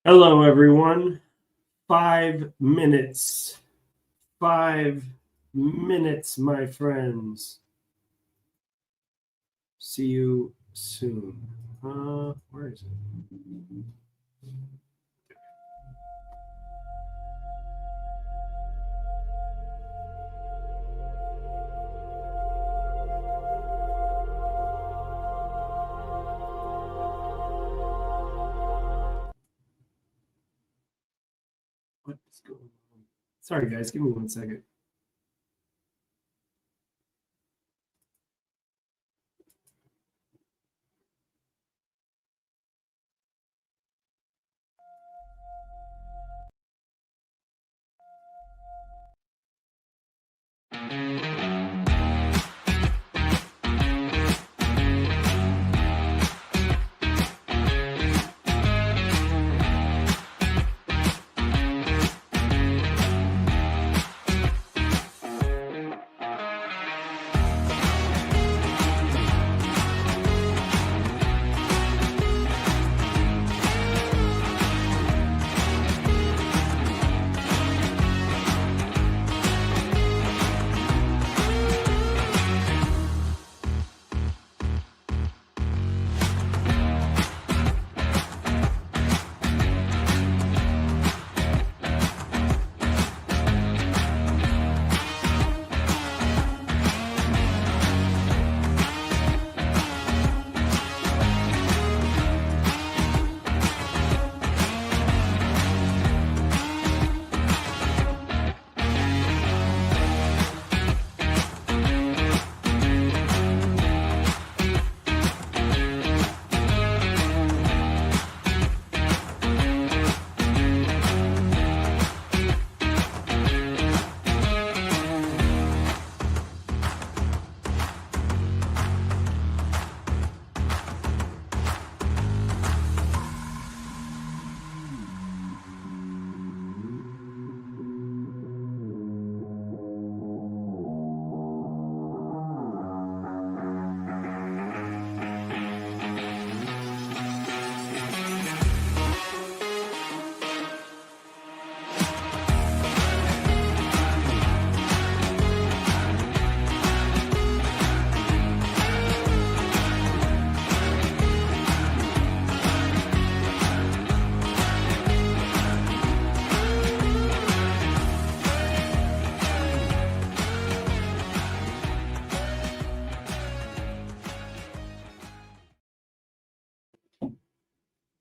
Hello, everyone. 5 minutes. 5 minutes, my friends. See you soon. Where is it? What is going on? Sorry, guys. Give me 1 second.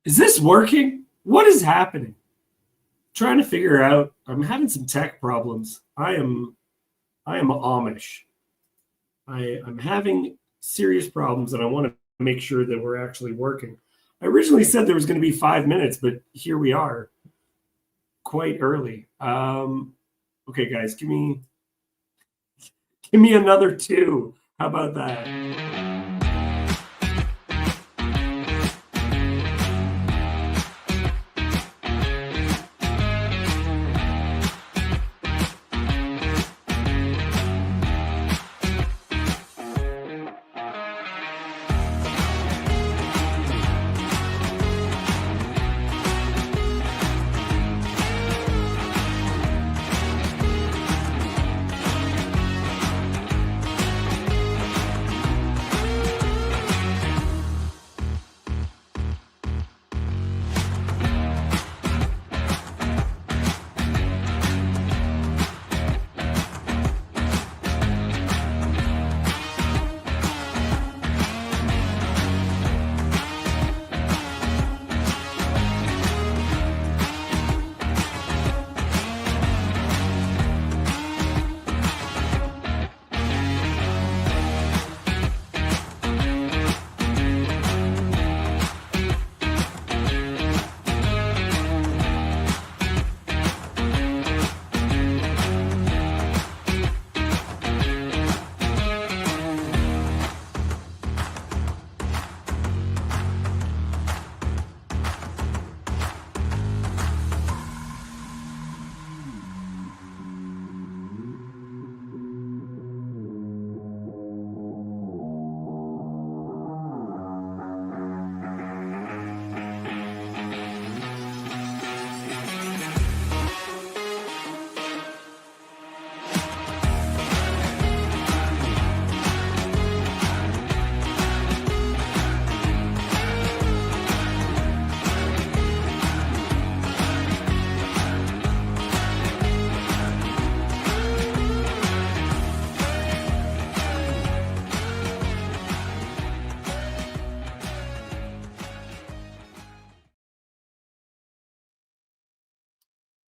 Is this working? What is happening? Trying to figure out. I'm having some tech problems. I am Amish. I'm having serious problems, and I want to make sure that we're actually working. I originally said there was going to be 5 minutes, but here we are, quite early. Okay, guys, give me another 2. How about that?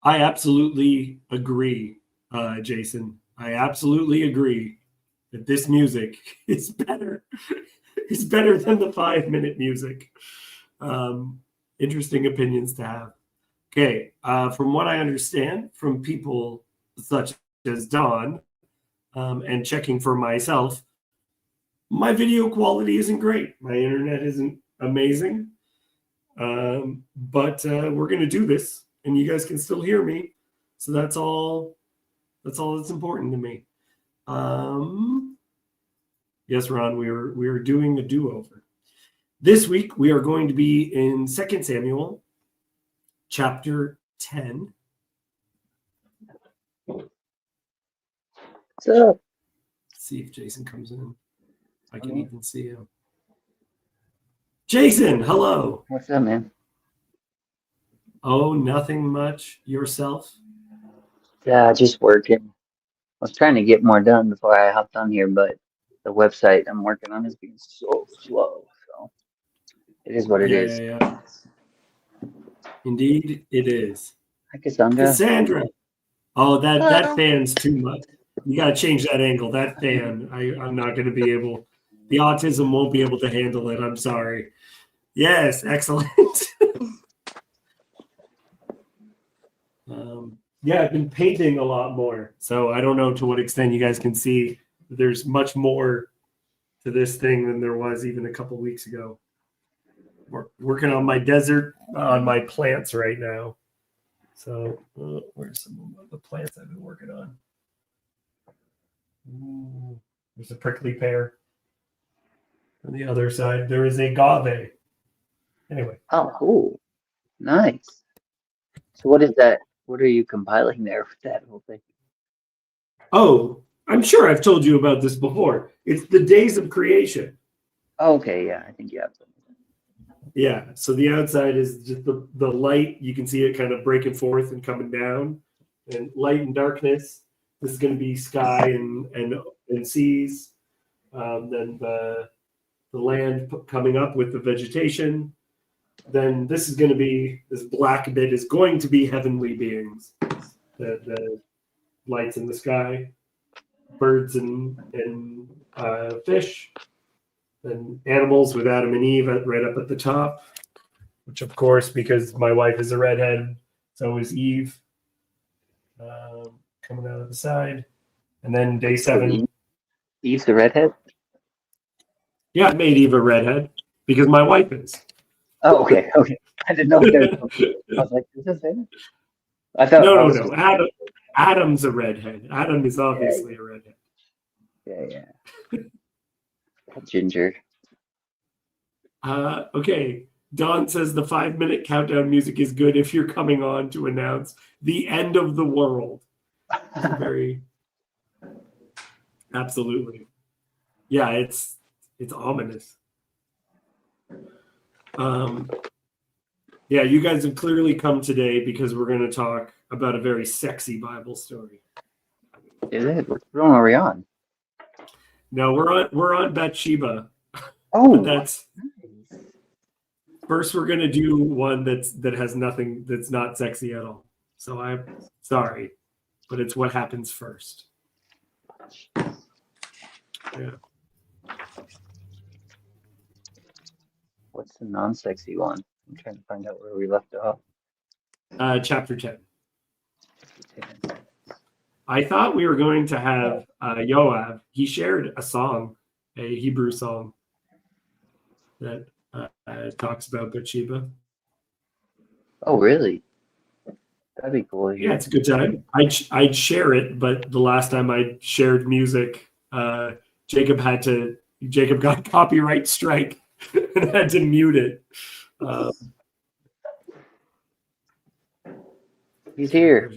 I absolutely agree, Jason. I absolutely agree that this music is better. Is better than the 5-minute music. Interesting opinions to have. Okay, from what I understand from people such as Don, and checking for myself, my video quality isn't great. My internet isn't amazing, but we're gonna do this, and you guys can still hear me. So that's all. That's all that's important to me. Yes, Ron, we were doing a do-over. This week we are going to be in 2 Samuel, chapter 10. So, Let's see if Jason comes in. I can even see him. Jason, hello. what's up, man? Oh, nothing much. Yourself? Yeah, just working. I was trying to get more done before I hopped on here, but the website I'm working on is being so slow. So it is what it is. Yeah. Indeed, it is. Hi, Cassandra. Cassandra. Oh, that Hello. fan's too much. You got to change that angle. That fan, I'm not going to be able. The autism won't be able to handle it. I'm sorry. Yes, excellent. Yeah, I've been painting a lot more, so I don't know to what extent you guys can see. There's much more to this thing than there was even a couple weeks ago. We're working on my desert, on my plants right now. So where's some of the plants I've been working on? Ooh, there's a prickly pear. On the other side, there is a agave. Anyway. Oh, cool. Nice. So what is that? What are you compiling there with that whole thing? Oh, I'm sure I've told you about this before. It's the days of creation. Oh, okay, yeah, I think you have some. Yeah, so the outside is just the light. You can see it kind of breaking forth and coming down, and light and darkness. This is going to be sky and seas. Then the land coming up with the vegetation. Then this is going to be, this black bit is going to be heavenly beings. The lights in the sky, birds and fish. Then animals with Adam and Eve right up at the top, which of course, because my wife is a redhead, so is Eve, coming out of the side. And then day 7. Eve's the redhead? Yeah, I made Eve a redhead because my wife is. Oh, okay. I didn't know if there was something. I was like, is this it? I thought No. Adam's a redhead. Adam is obviously a redhead. Yeah. Ginger. Okay. Don says the 5-minute countdown music is good if you're coming on to announce the end of the world. Very absolutely. Yeah, it's ominous. Yeah, you guys have clearly come today because we're going to talk about a very sexy Bible story. Is it? Which one are we on? No, we're on Bathsheba. Oh, But that's first. We're going to do one that has nothing, that's not sexy at all. So I'm sorry, but it's what happens first. Yeah. what's the non-sexy one? I'm trying to find out where we left off. Chapter 10. I thought we were going to have Yoav. He shared a song, a Hebrew song that talks about Bathsheba. Oh, really? That'd be cool. Yeah, it's a good time. I'd share it, but the last time I shared music, Jacob got a copyright strike and had to mute it. He's here.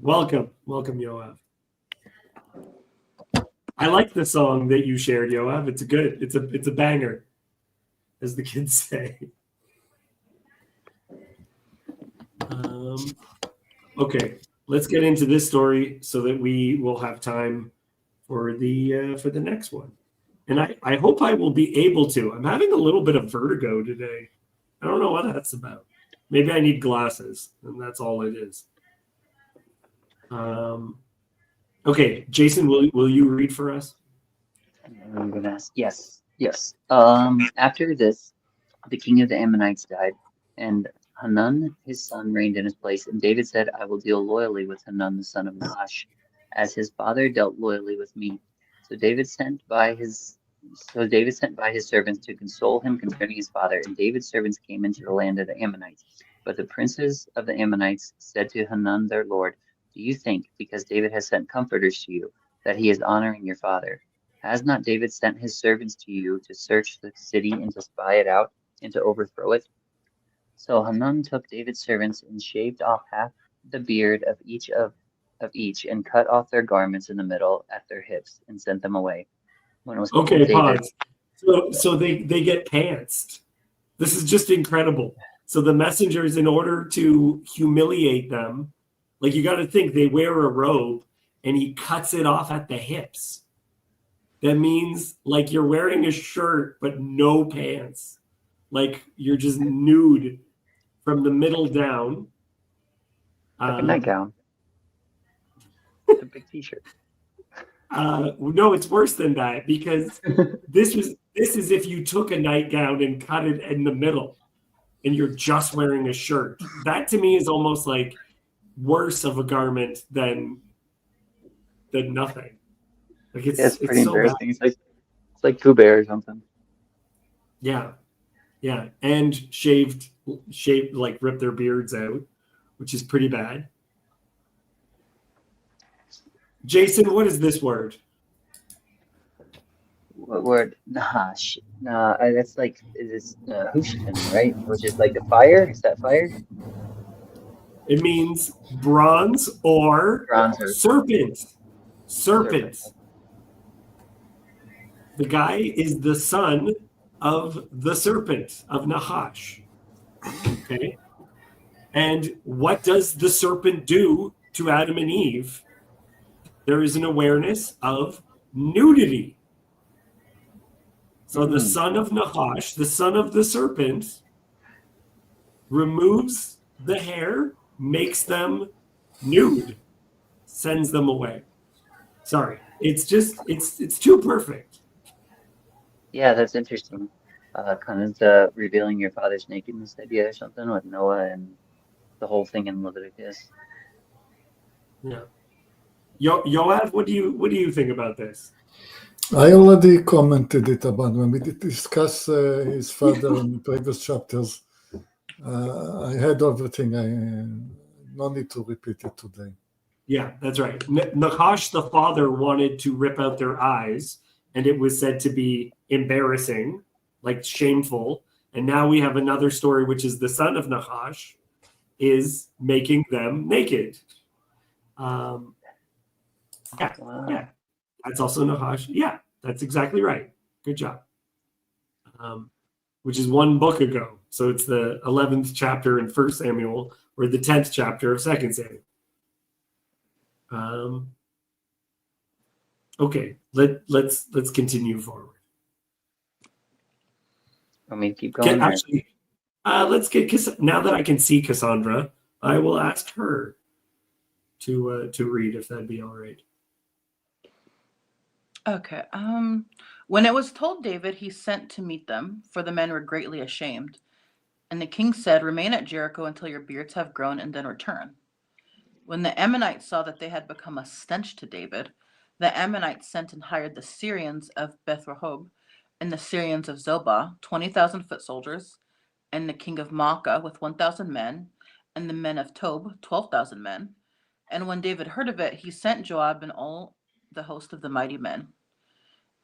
Welcome, Yoav. I like the song that you shared, Yoav. It's a banger, as the kids say. Okay, let's get into this story so that we will have time for the next one. And I hope I will be able to. I'm having a little bit of vertigo today. I don't know what that's about. Maybe I need glasses, and that's all it is. Okay, Jason, will you read for us? I'm gonna ask. Yes, yes. After this, the king of the Ammonites died, and Hanun his son reigned in his place. And David said, "I will deal loyally with Hanun the son of Nahash, as his father dealt loyally with me." So David sent by his servants to console him concerning his father. And David's servants came into the land of the Ammonites. But the princes of the Ammonites said to Hanun their lord, "Do you think, because David has sent comforters to you, that he is honoring your father? Has not David sent his servants to you to search the city and to spy it out and to overthrow it?" So Hanun took David's servants and shaved off half the beard of each and cut off their garments in the middle at their hips and sent them away. When it was told Okay, David, pause. So they get pantsed. This is just incredible. So the messengers, in order to humiliate them, like you got to think they wear a robe and he cuts it off at the hips. That means like you're wearing a shirt but no pants. Like you're just nude from the middle down. like a nightgown, a big t-shirt. No, it's worse than that because this is if you took a nightgown and cut it in the middle and you're just wearing a shirt. That to me is almost like worse of a garment than nothing. Like Yeah, it's pretty it's so bad. embarrassing. It's like Pooh Bear or something. Yeah. Yeah. And shaved like rip their beards out, which is pretty bad. Jason, what is this word? What word? Nahash. Nah, that's like it's Hushtan, right? Which is like the fire. Is that fire? It means bronze or Bronze or serpent. serpent. Serpent. The guy is the son of the serpent of Nahash. Okay. And what does the serpent do to Adam and Eve? There is an awareness of nudity. So the son of Nahash, the son of the serpent, removes the hair, makes them nude, sends them away. Sorry. It's just it's too perfect. Yeah, that's interesting. Kind of the revealing your father's nakedness idea or something with Noah and the whole thing in Leviticus. Yeah. Yoav, what do you think about this? I already commented it about when we did discuss his father in the previous chapters. I had everything. No need to repeat it today. Yeah, that's right. Nahash, the father, wanted to rip out their eyes, and it was said to be embarrassing, like shameful. And now we have another story, which is the son of Nahash is making them naked. Yeah, Wow. yeah, that's also Nahash. Yeah, that's exactly right. Good job. Which is one book ago. So it's the 11th chapter in 1 Samuel or the 10th chapter of 2 Samuel. Okay, let's continue forward. Want me to keep going? Actually, let's get now that I can see Cassandra, I will ask her to read if that'd be all right. Okay. When it was told David, he sent to meet them, for the men were greatly ashamed. And the king said, "Remain at Jericho until your beards have grown, and then return." When the Ammonites saw that they had become a stench to David, the Ammonites sent and hired the Syrians of Beth-Rehob and the Syrians of Zobah, 20,000 foot soldiers, and the king of Maacah with 1,000 men, and the men of Tob, 12,000 men. And when David heard of it, he sent Joab and all the host of the mighty men.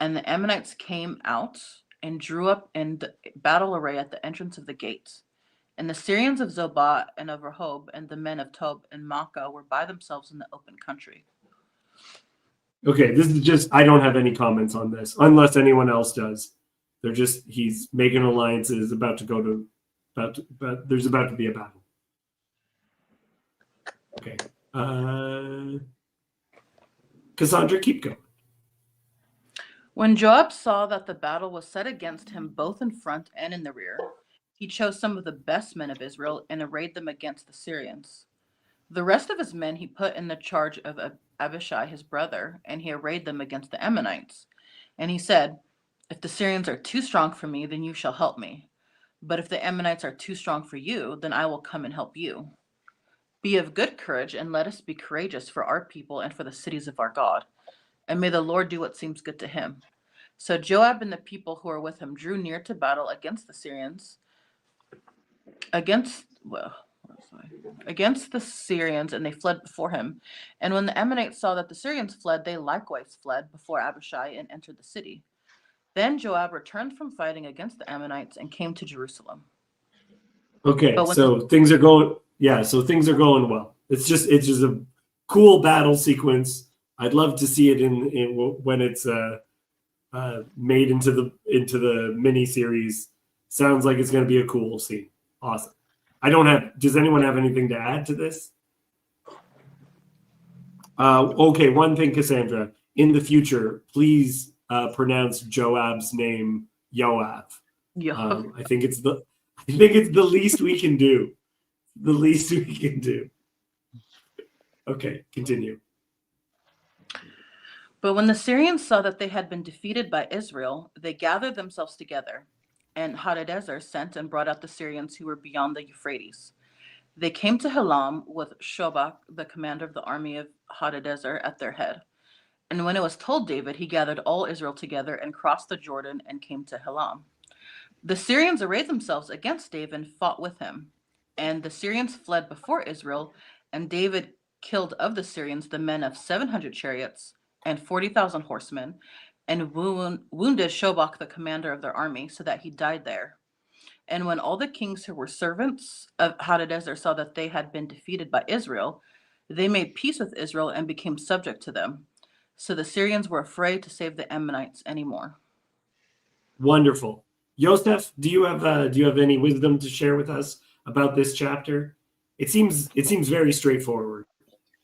And the Ammonites came out and drew up in battle array at the entrance of the gate. And the Syrians of Zobah and of Rehob and the men of Tob and Maacah were by themselves in the open country. Okay, this is just I don't have any comments on this unless anyone else does. He's making alliances about to there's about to be a battle. Okay. Cassandra, keep going. When Joab saw that the battle was set against him both in front and in the rear, he chose some of the best men of Israel and arrayed them against the Syrians. The rest of his men he put in the charge of Abishai his brother, and he arrayed them against the Ammonites. And he said, "If the Syrians are too strong for me, then you shall help me. But if the Ammonites are too strong for you, then I will come and help you. Be of good courage, and let us be courageous for our people and for the cities of our God. And may the Lord do what seems good to him." So Joab and the people who were with him drew near to battle against the Syrians, against the Syrians, and they fled before him. And when the Ammonites saw that the Syrians fled, they likewise fled before Abishai and entered the city. Then Joab returned from fighting against the Ammonites and came to Jerusalem. Okay, But when so things are going. Yeah, so things are going well. It's just a cool battle sequence. I'd love to see it in when it's made into the mini series. Sounds like it's going to be a cool scene. Awesome. Does anyone have anything to add to this? Okay, one thing, Cassandra. In the future, please pronounce Joab's name Yoav. I think it's the least we can do. The least we can do. Okay, continue. But when the Syrians saw that they had been defeated by Israel, they gathered themselves together, and Hadadezer sent and brought out the Syrians who were beyond the Euphrates. They came to Helam with Shobach, the commander of the army of Hadadezer, at their head. And when it was told David, he gathered all Israel together and crossed the Jordan and came to Helam. The Syrians arrayed themselves against David and fought with him. And the Syrians fled before Israel, and David killed of the Syrians the men of 700 chariots and 40,000 horsemen, and wounded Shobach, the commander of their army, so that he died there. And when all the kings who were servants of Hadadezer saw that they had been defeated by Israel, they made peace with Israel and became subject to them. So the Syrians were afraid to save the Ammonites anymore. Wonderful. Yosef, do you have any wisdom to share with us about this chapter? It seems very straightforward.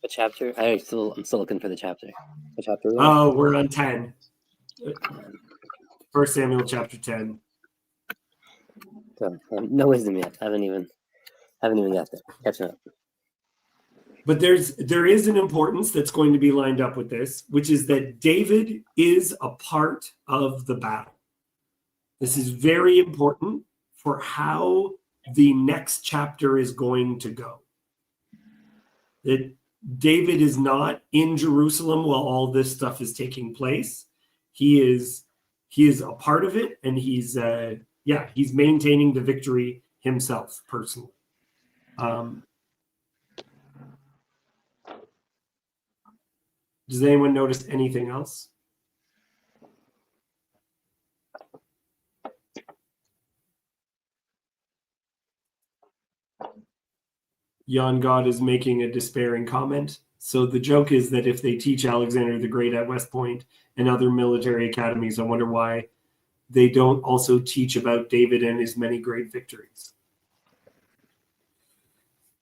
What chapter? I'm still looking for the chapter. What chapter? Oh, we're on 10. 1 Samuel chapter 10. So, no wisdom yet. I haven't even got there. Catching up. But there is an importance that's going to be lined up with this, which is that David is a part of the battle. This is very important for how the next chapter is going to go. That David is not in Jerusalem while all this stuff is taking place. He is a part of it, and he's maintaining the victory himself personally. Does anyone notice anything else? Jan God is making a despairing comment. So the joke is that if they teach Alexander the Great at West Point and other military academies, I wonder why they don't also teach about David and his many great victories.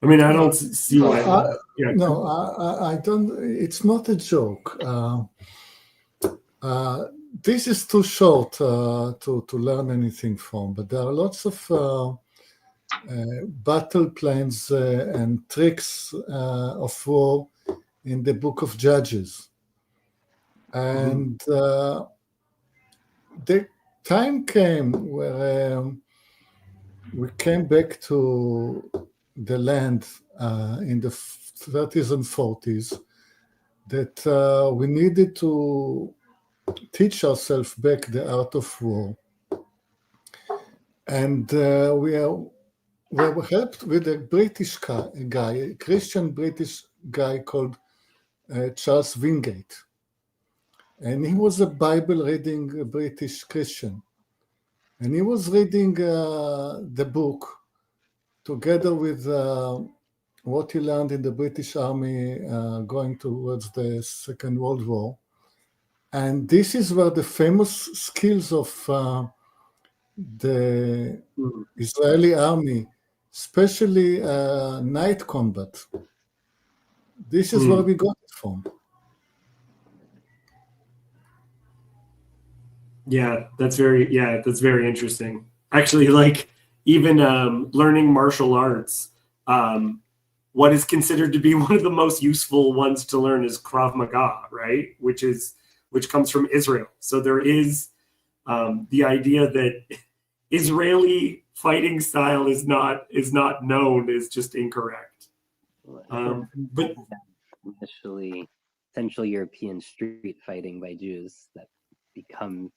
I mean, I don't see why. I don't. It's not a joke. This is too short to learn anything from. But there are lots of battle plans and tricks of war in the book of Judges, and the time came where we came back to the land in the 30s and 40s, that we needed to teach ourselves back the art of war. And we were helped with a British guy, a Christian British guy called Charles Wingate. And he was a Bible-reading British Christian. And he was reading the book together with what he learned in the British Army going towards the Second World War. And this is where the famous skills of the Israeli army, especially night combat, this is where we got it from. Yeah, that's very interesting. Actually, like even learning martial arts. What is considered to be one of the most useful ones to learn is Krav Maga, right? Which comes from Israel. So there is the idea that Israeli fighting style is not known is just incorrect. But Initially, Central European street fighting by Jews that comes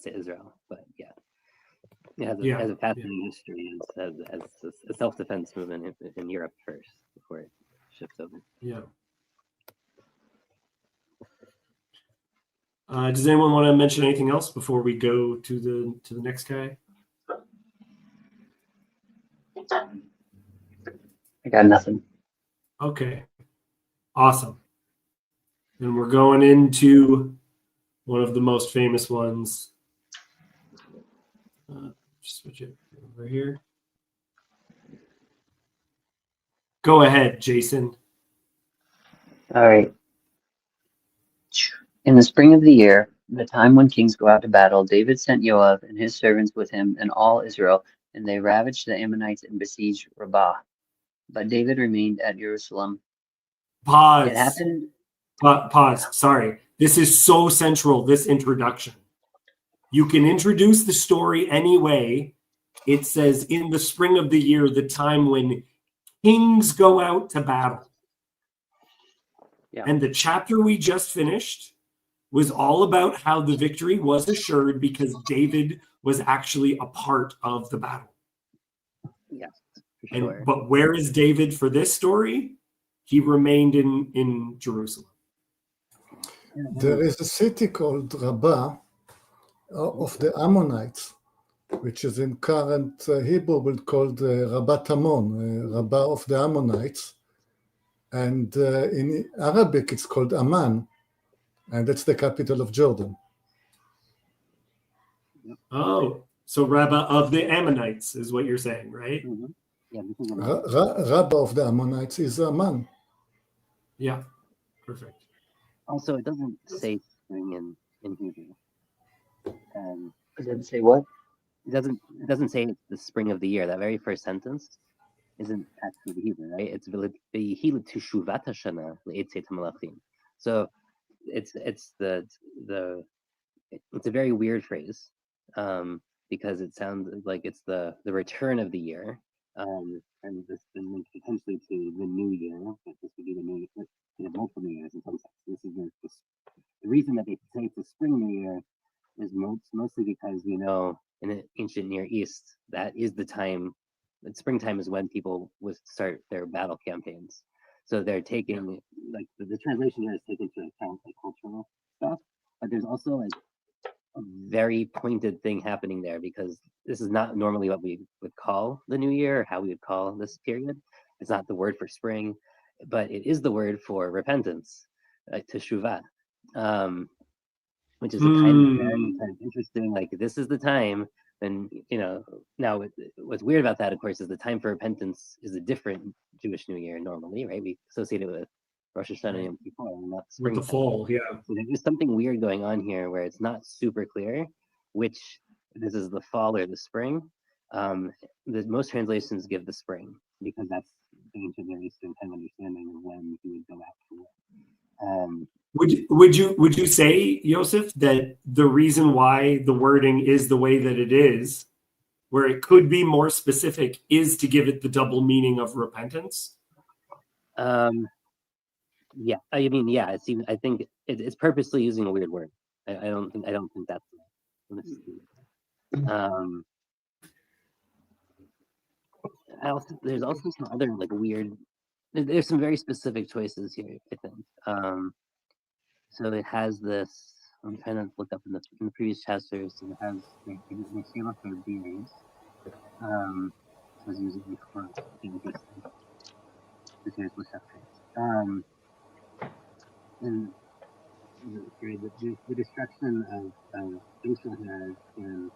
to Israel, but yeah, it has a fascinating history as a self-defense movement in Europe first before it shifts over. Yeah. Does anyone want to mention anything else before we go to the next guy? I got nothing. Okay. Awesome. And we're going into one of the most famous ones. Just switch it over here. Go ahead, Jason. All right. In the spring of the year, the time when kings go out to battle, David sent Joab and his servants with him and all Israel, and they ravaged the Ammonites and besieged Rabbah. But David remained at Jerusalem. Pause. It happened. Pause. Sorry. This is so central, this introduction. You can introduce the story any way. It says in the spring of the year, the time when kings go out to battle. Yeah. And the chapter we just finished was all about how the victory was assured because David was actually a part of the battle. Yes, for sure. But where is David for this story? He remained in Jerusalem. There is a city called Rabbah of the Ammonites, which is in current Hebrew called Rabbat Ammon, Rabbah of the Ammonites. And in Arabic, it's called Amman, and that's the capital of Jordan. Oh, so Rabbah of the Ammonites is what you're saying, right? Mm-hmm. Yeah, Rabbah of the Ammonites is Amman. Yeah, perfect. Also, it doesn't say spring in Hebrew. It didn't say what? It doesn't say it's the spring of the year. That very first sentence isn't actually the Hebrew, right? It's v'yehi l'teshuvat hashana le'etzet hamalachim. So it's a very weird phrase because it sounds like it's the return of the year, and this then links potentially to the new year, but this would be the new multiple new years in some sense. This is the reason that they say it's the spring new year is mostly because in the ancient Near East that is the time. Springtime is when people would start their battle campaigns. So they're taking like the translation here is taken into account like cultural stuff, but there's also like a very pointed thing happening there because this is not normally what we would call the new year or how we would call this period. It's not the word for spring, but it is the word for repentance, like teshuvah, which is a kind of interesting. Like this is the time. And now what's weird about that, of course, is the time for repentance is a different Jewish New Year normally, right? We associate it with Rosh Hashanah and Yom Kippur, not spring. With the fall, yeah. So there's something weird going on here where it's not super clear which this is the fall or the spring. Most translations give the spring because that's the ancient Near Eastern kind of understanding of when he would go out for war. Would you say, Yosef, that the reason why the wording is the way that it is, where it could be more specific, is to give it the double meaning of repentance? Yeah, I mean, yeah. I think it's purposely using a weird word. I don't think that's. There's also some other like weird. There's some very specific choices here, I think. So it has this. I'm trying to look up in the previous chapters. So it has the Shema for beings. I was using it for interesting. This here's what's happening. And the destruction of Israel in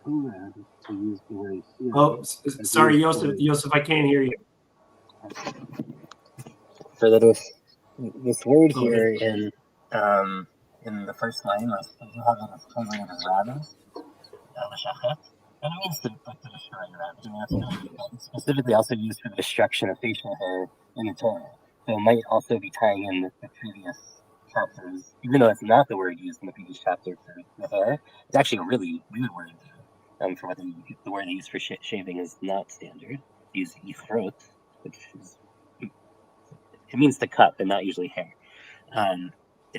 Torah to use the word Shema. Oh, sorry, Yosef, I can't hear you. So that this word here in the first line, you have it translated as rabbis, And it means to, like, to destroy that. You know, it's specifically also used for the destruction of facial hair in the Torah. So it might also be tying in the previous chapters, even though it's not the word used in the previous chapter for the hair. It's actually a really weird word. For what the word they use for shaving is not standard. They use yifrot, which is, it means to cut, but not usually hair.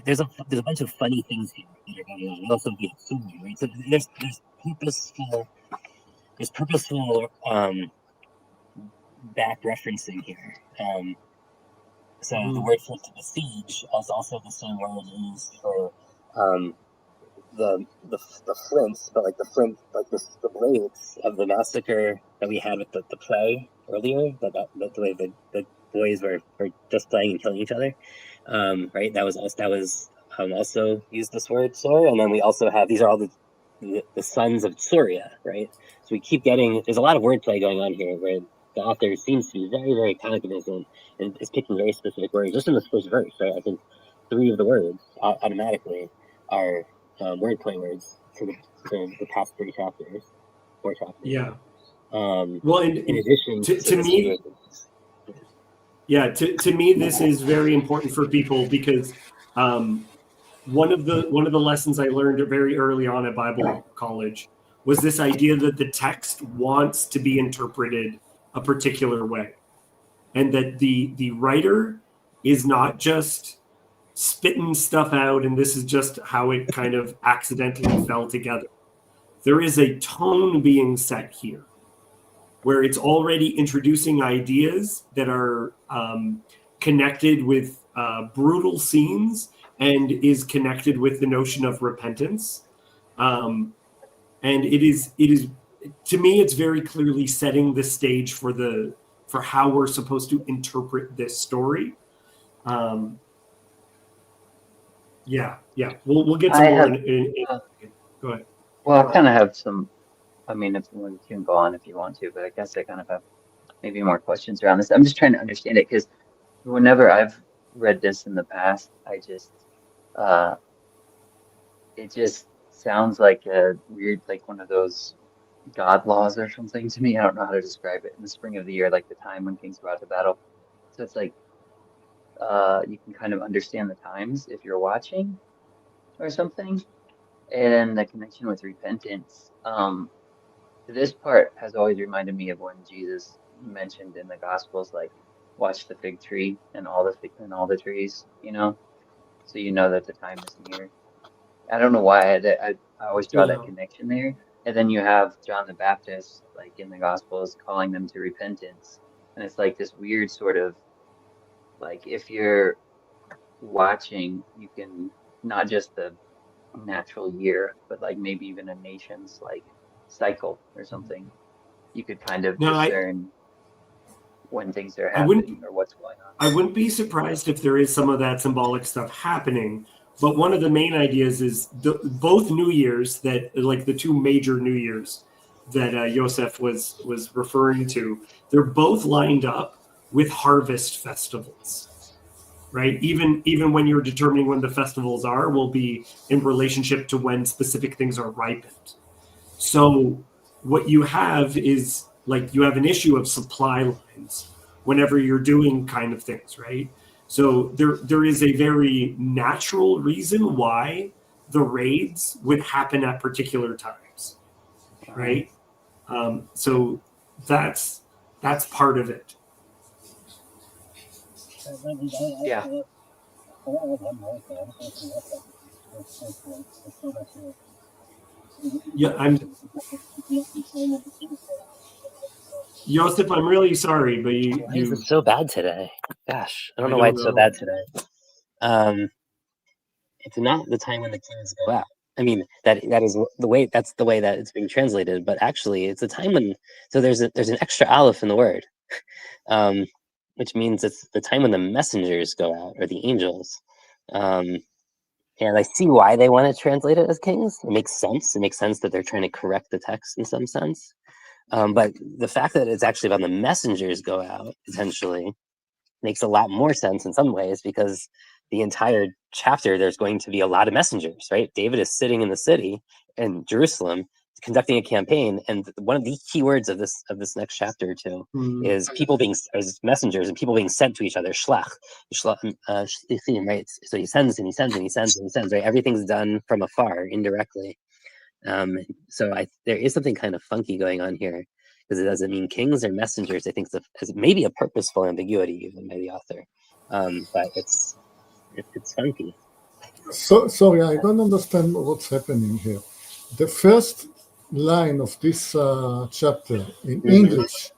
There's a bunch of funny things here that are going on. Also, the assuming, right? So there's purposeful back referencing here. So the word for to besiege is also the same word used for the flints, but like the flint, like the blades of the massacre that we had with the play earlier. The way the boys were just playing and killing each other. Right. That was also used this word for, and then we also have these are all the sons of Surya, right? So we keep getting there's a lot of wordplay going on here where the author seems to be very, very cognizant and is picking very specific words. Just in this first verse, right? I think 3 of the words automatically are wordplay words for the past 4 chapters. Yeah. Well, in addition to me, to me, this is very important for people because one of the lessons I learned very early on at Bible college was this idea that the text wants to be interpreted a particular way, and that the writer is not just spitting stuff out and this is just how it kind of accidentally fell together. There is a tone being set here where it's already introducing ideas that are connected with brutal scenes and is connected with the notion of repentance. And it is to me, it's very clearly setting the stage for how we're supposed to interpret this story. We'll get some more. Go ahead. Well, I kind of have some. I mean, if you can go on if you want to, but I guess I kind of have maybe more questions around this. I'm just trying to understand it because whenever I've read this in the past, it just sounds like a weird, like one of those God laws or something to me. I don't know how to describe it. In the spring of the year, like the time when kings go out to battle. So it's like you can kind of understand the times if you're watching or something. And the connection with repentance. This part has always reminded me of when Jesus mentioned in the Gospels, like, watch the fig tree and all the trees, you know, so you know that the time is near. I don't know why I always draw that connection there. And then you have John the Baptist, like in the Gospels, calling them to repentance. And it's like this weird sort of, like, if you're watching, you can not just the natural year, but like maybe even a nation's like cycle or something. You could kind of discern when things are happening or what's going on. I wouldn't be surprised if there is some of that symbolic stuff happening. But one of the main ideas is both New Years, that like the 2 major New Years that Yosef was referring to, they're both lined up with harvest festivals, right? Even when you're determining when the festivals are, will be in relationship to when specific things are ripened. So what you have is like you have an issue of supply lines whenever you're doing kind of things, right? So there is a very natural reason why the raids would happen at particular times, right? So that's part of it. Yeah. Yeah, Joseph, I'm really sorry, but why is it so bad today? Gosh, I don't know why it's so bad today. It's not the time when the kings go out. I mean, that is the way. That's the way that it's being translated. But actually, it's a time when. So there's an extra aleph in the word, which means it's the time when the messengers go out, or the angels. And I see why they want to translate it as kings. It makes sense. It makes sense that they're trying to correct the text in some sense. But the fact that it's actually about the messengers go out potentially makes a lot more sense in some ways, because the entire chapter there's going to be a lot of messengers, right? David is sitting in the city in Jerusalem conducting a campaign, and one of the key words of this next chapter too is people being as messengers and people being sent to each other. Shlach, right? So he sends and he sends and he sends and he sends. Right, everything's done from afar, indirectly. So there is something kind of funky going on here, because it doesn't mean kings or messengers. I think it's maybe a purposeful ambiguity even by the author, but it's funky. So sorry, I don't understand what's happening here. The first line of this chapter in English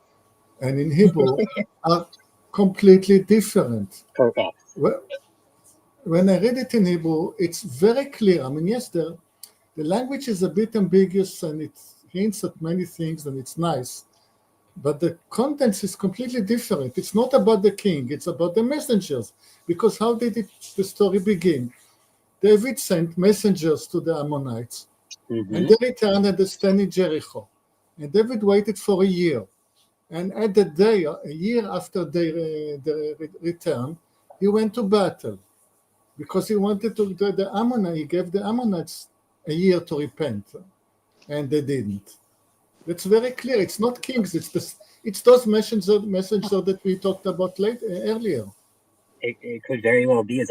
and in Hebrew are completely different. Correct. When I read it in Hebrew, it's very clear. I mean, yes, the language is a bit ambiguous and it hints at many things and it's nice, but the contents is completely different. It's not about the king, it's about the messengers. Because how did the story begin? David sent messengers to the Ammonites, and they returned and they stand in Jericho. And David waited for a year. And at the day, a year after their return, he went to battle. Because he wanted to, he gave the Ammonites a year to repent. And they didn't. It's very clear. It's not kings. It's those messengers that we talked about earlier. It could very well be. It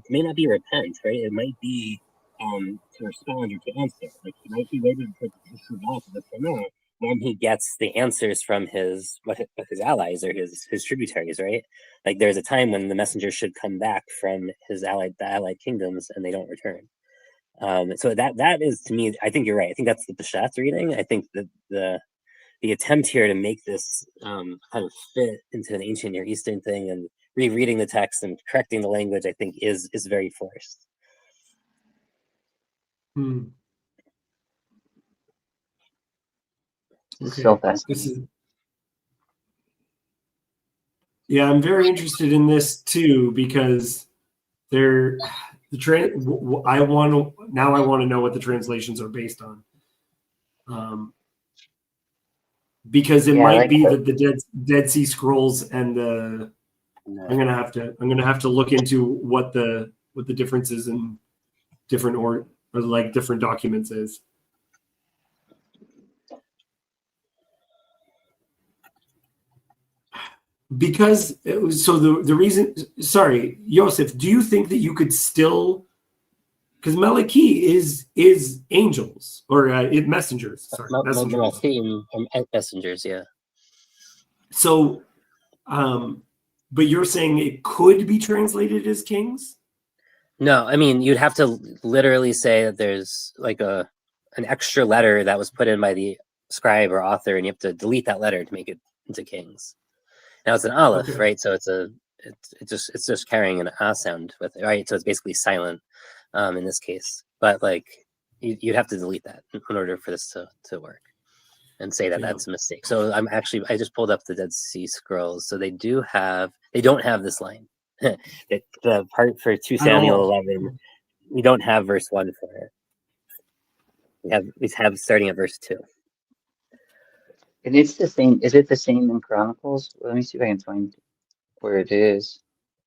may not be repent, right? It might be to respond or to answer. Like he might be waiting for the Shema when he gets the answers from his allies or his tributaries, right? Like there's a time when the messenger should come back from the allied kingdoms, and they don't return. So that is, to me, I think you're right. I think that's the Peshat reading. I think that the attempt here to make this kind of fit into an ancient Near Eastern thing and rereading the text and correcting the language, I think is very forced. Okay. So fascinating. I'm very interested in this too, because I want to know what the translations are based on. Because it might be that the Dead Sea Scrolls and I'm gonna have to look into what the differences in different or like different documents is. Because the reason, sorry, Yosef, do you think that you could still, because Malachi is angels or messengers? Sorry, messengers, yeah. So, but you're saying it could be translated as kings? No, I mean, you'd have to literally say that there's like an extra letter that was put in by the scribe or author, and you have to delete that letter to make it into kings. Now it's an aleph, okay, right? So it's just carrying an a sound with it, right? So it's basically silent in this case. But like you'd have to delete that in order for this to work, and say that that's a mistake. So I just pulled up the Dead Sea Scrolls. So they don't have this line. The part for 2 Samuel 11, we don't have verse 1 for it. We have starting at verse 2. And it's the same. Is it the same in Chronicles? Let me see if I can find where it is.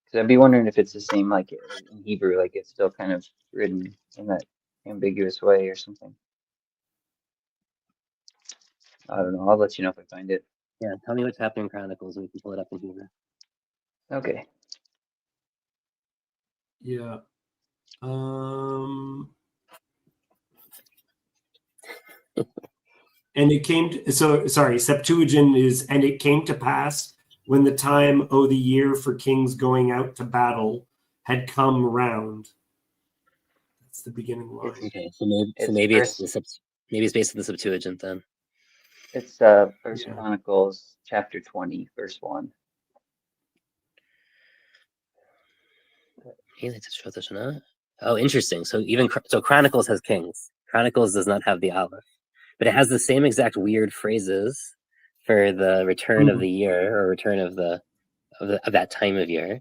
Because I'd be wondering if it's the same like in Hebrew, like it's still kind of written in that ambiguous way or something. I don't know. I'll let you know if I find it. Yeah, tell me what's happening in Chronicles and we can pull it up in Hebrew. Okay. Yeah. And it came to, Septuagint is, and it came to pass when the time, the year for kings going out to battle had come round. That's the beginning line. Okay, so maybe it's based on the Septuagint then. It's First Chronicles chapter 20, verse 1. Oh, interesting. So Chronicles has kings. Chronicles does not have the aleph, but it has the same exact weird phrases for the return of the year or return of that time of year.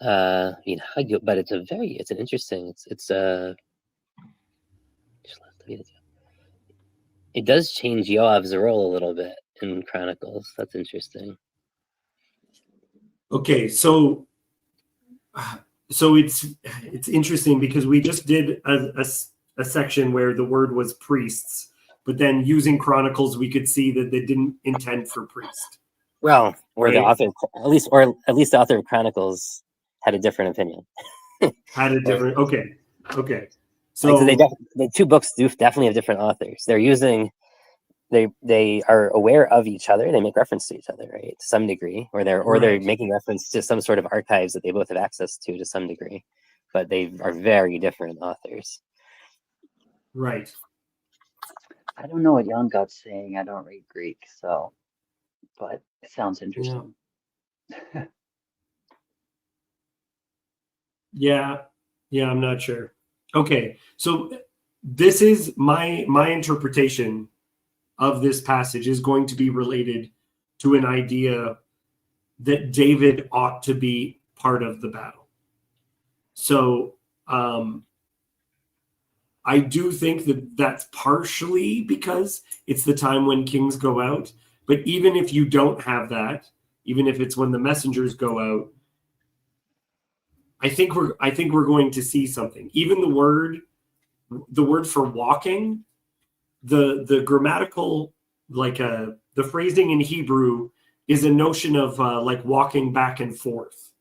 But it's an interesting. It does change Yoav's role a little bit in Chronicles. That's interesting. Okay, so it's interesting because we just did a section where the word was priests, but then using Chronicles, we could see that they didn't intend for priest. Well, or the Right. author, at least the author of Chronicles had a different opinion. Had a different. Okay. So Like, the two books do definitely have different authors. They're using, they are aware of each other. They make reference to each other, right, to some degree, or they're Right. making reference to some sort of archives that they both have access to some degree, but they are very different authors. right. I don't know what Jan God's saying. I don't read Greek, so, but it sounds interesting. Yeah, I'm not sure. Okay, so this is my interpretation of this passage is going to be related to an idea that David ought to be part of the battle. So I do think that that's partially because it's the time when kings go out. But even if you don't have that, even if it's when the messengers go out, I think we're going to see something. Even the word for walking, the grammatical, like the phrasing in Hebrew is a notion of like walking back and forth.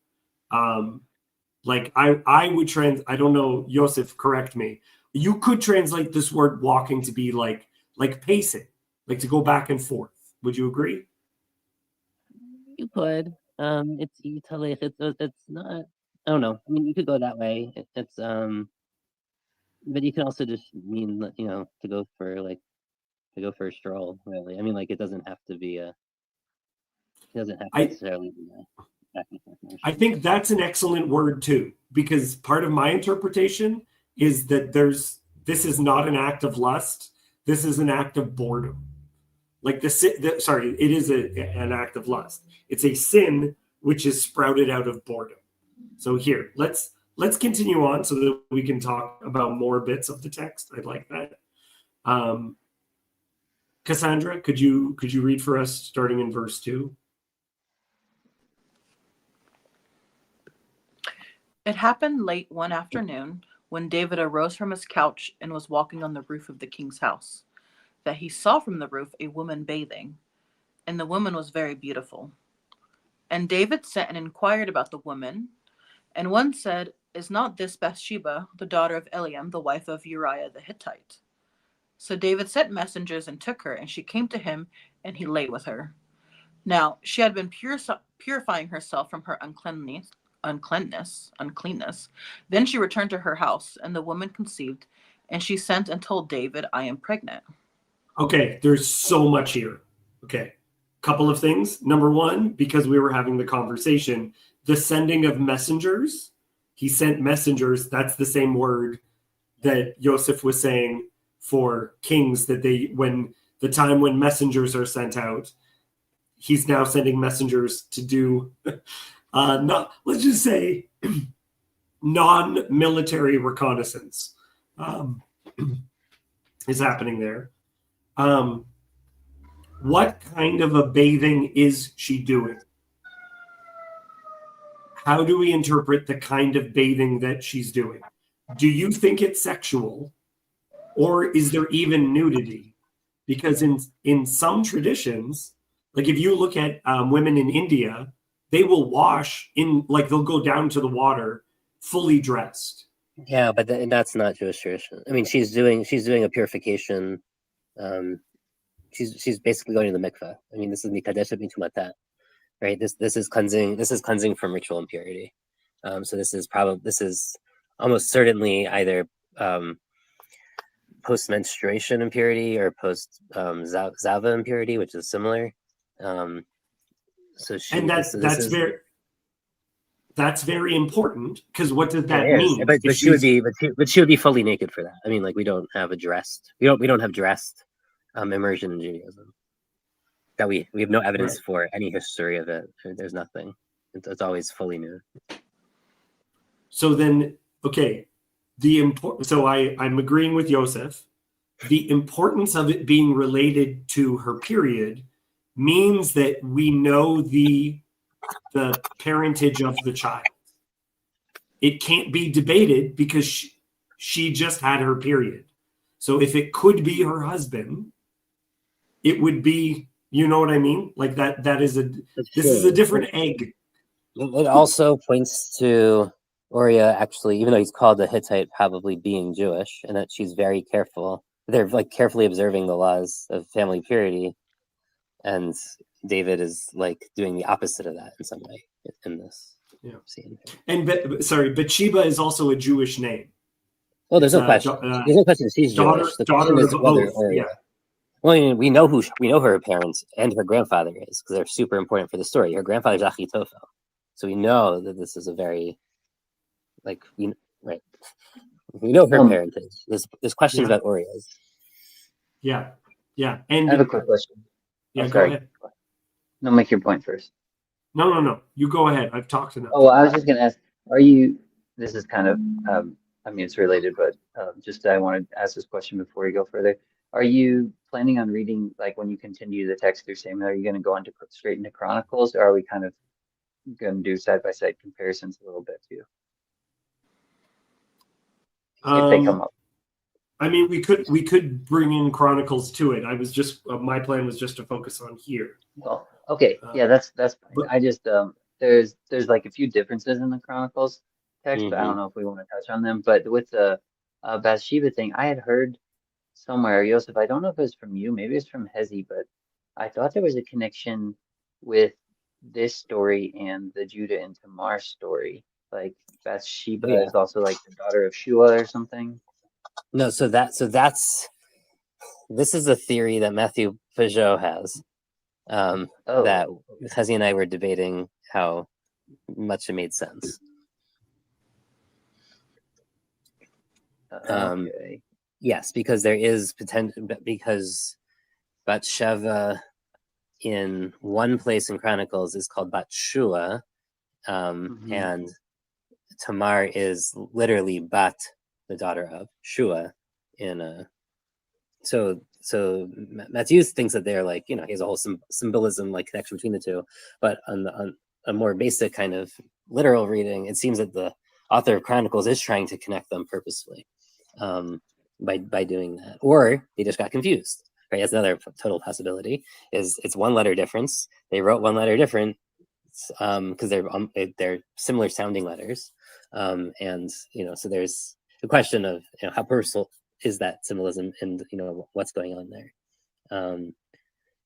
Like I would I don't know, Yosef, correct me. You could translate this word walking to be like pacing, like to go back and forth. Would you agree? You could. It's it's not. I don't know. I mean, you could go that way. But you can also just mean, to go for a stroll. Really, I mean, like, it doesn't have to be a. It doesn't have to necessarily be a back and forth motion. I think that's an excellent word too, because part of my interpretation is that this is not an act of lust. This is an act of boredom. Like it is an act of lust. It's a sin which is sprouted out of boredom. So here, let's continue on so that we can talk about more bits of the text. I'd like that. Cassandra, could you read for us starting in verse 2? It happened late one afternoon when David arose from his couch and was walking on the roof of the king's house, that he saw from the roof a woman bathing, and the woman was very beautiful. And David sent and inquired about the woman, and one said, "Is not this Bathsheba, the daughter of Eliam, the wife of Uriah the Hittite?" So David sent messengers and took her, and she came to him, and he lay with her. Now she had been purifying herself from her uncleanness. Then she returned to her house, and the woman conceived, and she sent and told David, "I am pregnant." Okay, there's so much here. Okay, couple of things. Number one, because we were having the conversation, the sending of messengers. He sent messengers. That's the same word that Joseph was saying for kings, that when the time when messengers are sent out, he's now sending messengers to do let's just say non-military reconnaissance is happening there. What kind of a bathing is she doing? How do we interpret the kind of bathing that she's doing? Do you think it's sexual, or is there even nudity? Because in some traditions, like if you look at women in India, they will wash they'll go down to the water fully dressed. Yeah, but that's not Jewish tradition. I mean, she's doing a purification. She's basically going to the mikveh. I mean, this is mikadesh b'tumatat, right? This is cleansing. This is cleansing from ritual impurity. So this is almost certainly either post menstruation impurity or post zava impurity, which is similar. That's very important, because what does that is, mean? but she would be fully naked for that. I mean, like, we don't have dressed immersion in Judaism. That we have no evidence for any history of it. There's nothing. It's always fully nude. So then, okay, I'm agreeing with Yosef. The importance of it being related to her period means that we know the parentage of the child. It can't be debated because she just had her period. So if it could be her husband, it would be, you know what I mean? Like that is this is a different egg. It also points to Oria actually, even though he's called a Hittite, probably being Jewish, and that she's very careful. They're like carefully observing the laws of family purity, and David is like doing the opposite of that in some way in this scene. And Bathsheba is also a Jewish name. Well, there's no question. There's no question she's Jewish. The question is whether Oria. Yeah. Well, I mean, we know who her parents and her grandfather is because they're super important for the story. Her grandfather's Achitophel, so we know that this is a very we know her parentage. There's questions about Oria's. Yeah. And I have a quick question. Yeah, go ahead. No, make your point first. No. You go ahead. I've talked enough. Oh, I was just gonna ask. Are you? This is kind of. I mean, it's related, but I wanted to ask this question before we go further. Are you planning on reading, like, when you continue the text through Samuel? Are you going to go straight into Chronicles, or are we kind of going to do side-by-side comparisons a little bit too? If they come up. I mean, we could bring in Chronicles to it. I was just my plan was just to focus on here. Well, okay, yeah, that's fine. But I just there's like a few differences in the Chronicles text, but I don't know if we want to touch on them. But with the Bathsheba thing, I had heard somewhere, Joseph, I don't know if it was from you, maybe it's from Hezi, but I thought there was a connection with this story and the Judah and Tamar story. Like Bathsheba is also like the daughter of Shua or something. No, so this is a theory that Matthew Peugeot has. That Hezi and I were debating how much it made sense. Okay. Yes, because there is potential, because Bathsheba in one place in Chronicles is called Bath-Shua, and Tamar is literally Bat, the daughter of Shua. So Matthew thinks that they're like, he has a whole symbolism like connection between the two, but on a more basic kind of literal reading, it seems that the author of Chronicles is trying to connect them purposefully. By doing that, or they just got confused. Right, that's another total possibility. Is it's one letter difference. They wrote one letter different because they're similar sounding letters, and so there's the question of how personal is that symbolism, and what's going on there.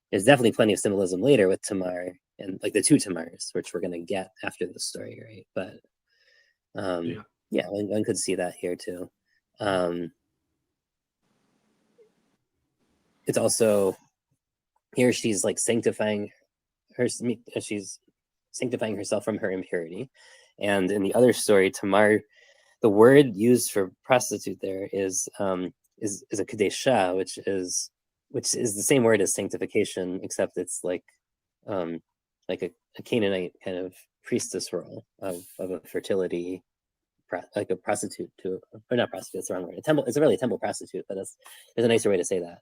There's definitely plenty of symbolism later with Tamar and like the two Tamars, which we're gonna get after the story, right? But one could see that here too. It's also here she's like sanctifying herself from her impurity, and in the other story, Tamar, the word used for prostitute there is a kadesha, which is the same word as sanctification, except it's like a Canaanite kind of priestess role of a fertility. Like a prostitute or not prostitute, that's the wrong word. It's really a temple prostitute, but there's a nicer way to say that.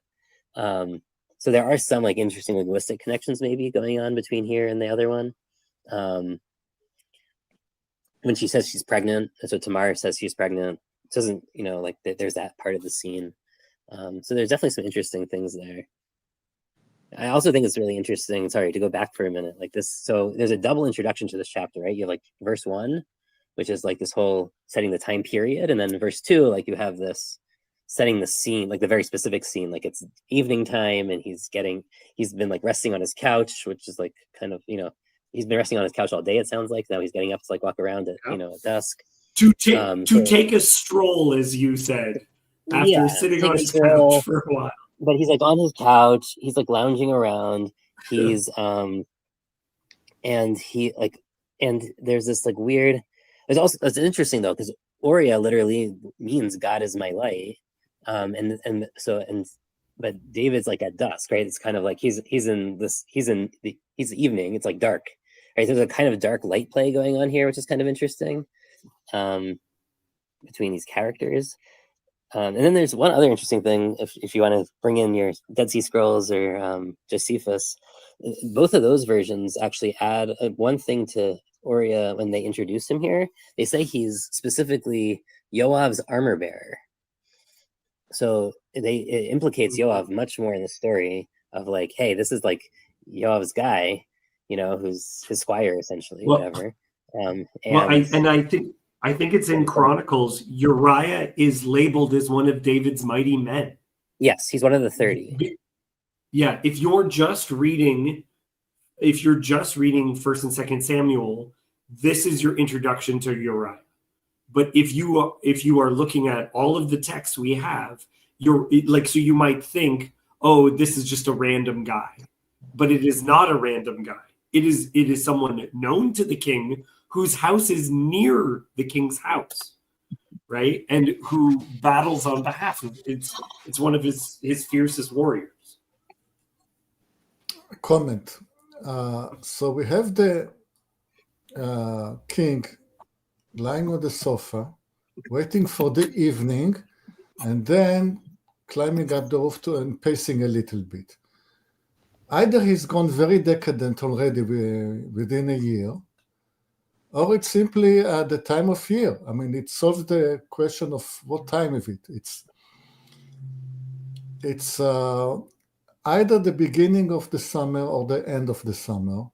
So there are some like interesting linguistic connections maybe going on between here and the other one. When she says she's pregnant, so Tamar says she's pregnant, it doesn't, like there's that part of the scene. So there's definitely some interesting things there. I also think it's really interesting, sorry, to go back for a minute, like this. So there's a double introduction to this chapter, right? You have like verse 1, which is like this whole setting the time period. And then verse 2, like you have this setting the scene, like the very specific scene, like it's evening time and he's been like resting on his couch, which is like kind of, he's been resting on his couch all day, it sounds like. Now he's getting up to like walk around at, at dusk. To take a stroll, as you said, after sitting on his couch for a while. But he's like on his couch, he's like lounging around. He's, and there's this like weird, it's interesting though, because Oria literally means God is my light. But David's like at dusk, right? It's kind of like he's evening. It's like dark, right? There's a kind of dark light play going on here, which is kind of interesting between these characters. And then there's one other interesting thing, if you want to bring in your Dead Sea Scrolls or Josephus, both of those versions actually add one thing to Oria when they introduce him here. They say he's specifically Yoav's armor bearer. So it implicates Yoav much more in the story of like, hey, this is like Yoav's guy, who's his squire essentially, Well, whatever. I think it's in Chronicles. Uriah is labeled as one of David's mighty men. Yes, he's one of the 30. Yeah, if you're just reading First and Second Samuel, this is your introduction to Uriah. But if you are looking at all of the texts we have, so you might think, oh, this is just a random guy, but it is not a random guy. It is someone known to the king whose house is near the king's house, right? And who battles on behalf of it's one of his fiercest warriors. Comment. So we have the king lying on the sofa, waiting for the evening, and then climbing up the roof and pacing a little bit. Either he's gone very decadent already within a year, or it's simply the time of year. I mean, it solves the question of what time of it. It's either the beginning of the summer or the end of the summer,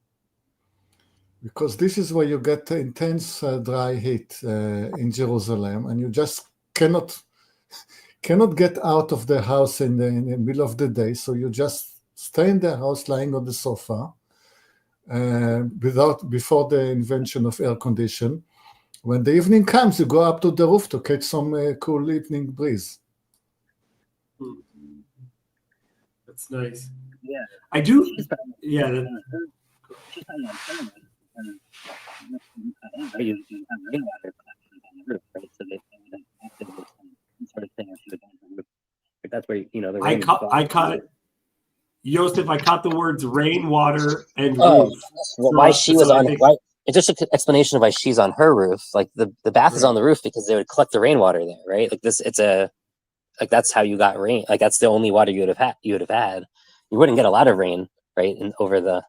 because this is where you get intense dry heat in Jerusalem, and you just cannot get out of the house in the middle of the day. So you just stay in the house, lying on the sofa, before the invention of air condition. When the evening comes, you go up to the roof to catch some cool evening breeze. That's nice. Yeah, I do. Yeah. That's where the I rain. caught it. Yosef, I caught the words rainwater and Oh, roof. why she was so on? Why, it's just an explanation of why she's on her roof. Like the bath is on the roof because they would collect the rainwater there, right? Like this, that's how you got rain. Like that's the only water you would have had. You wouldn't get a lot of rain, right? Over the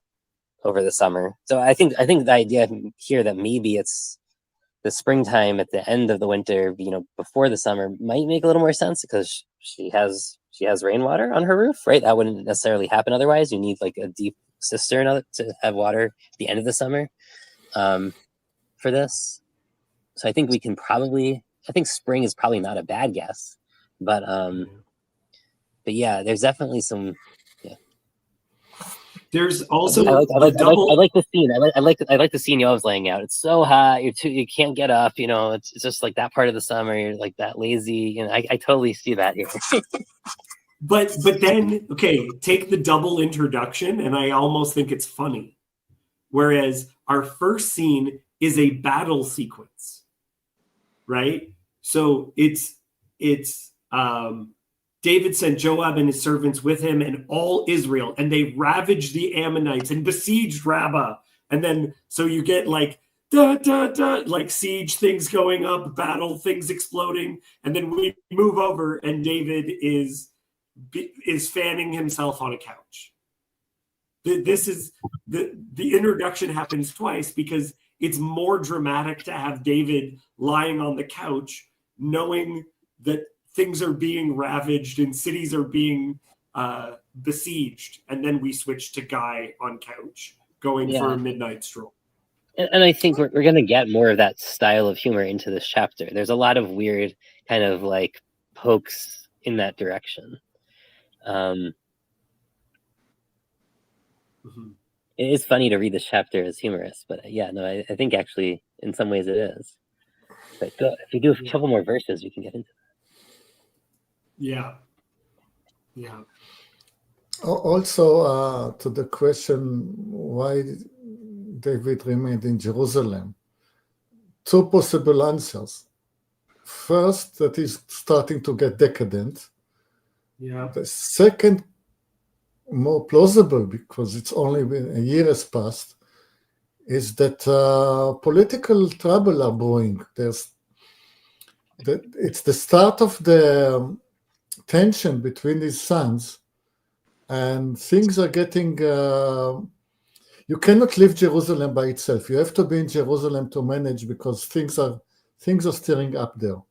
summer. So I think the idea here that maybe it's the springtime at the end of the winter, before the summer, might make a little more sense because she has rainwater on her roof, right? That wouldn't necessarily happen otherwise. You need like a deep cistern to have water at the end of the summer for this. So I think I think spring is probably not a bad guess, but yeah, there's definitely some. There's also I like the scene. I like the scene Yoav's laying out. It's so hot. You can't get up. It's just like that part of the summer. You're like that lazy. I totally see that here. But then, okay, take the double introduction, and I almost think it's funny. Whereas our first scene is a battle sequence, right? So it's David sent Joab and his servants with him and all Israel, and they ravaged the Ammonites and besieged Rabbah. And then, so you get like, like siege things going up, battle things exploding. And then we move over and David is fanning himself on a couch. This is the introduction happens twice because it's more dramatic to have David lying on the couch, knowing that things are being ravaged and cities are being besieged. And then we switch to Guy on couch going for a midnight stroll. And I think we're going to get more of that style of humor into this chapter. There's a lot of weird kind of like pokes in that direction. It is funny to read this chapter as humorous, but I think actually in some ways it is. But if you do a couple more verses, we can get into that. Yeah. Also, to the question why David remained in Jerusalem, two possible answers. First, that he's starting to get decadent. Yeah. The second, more plausible, because it's only been a year has passed, is that political trouble are brewing. It's the start of the tension between his sons, and things are getting. You cannot leave Jerusalem by itself. You have to be in Jerusalem to manage because things are stirring up there.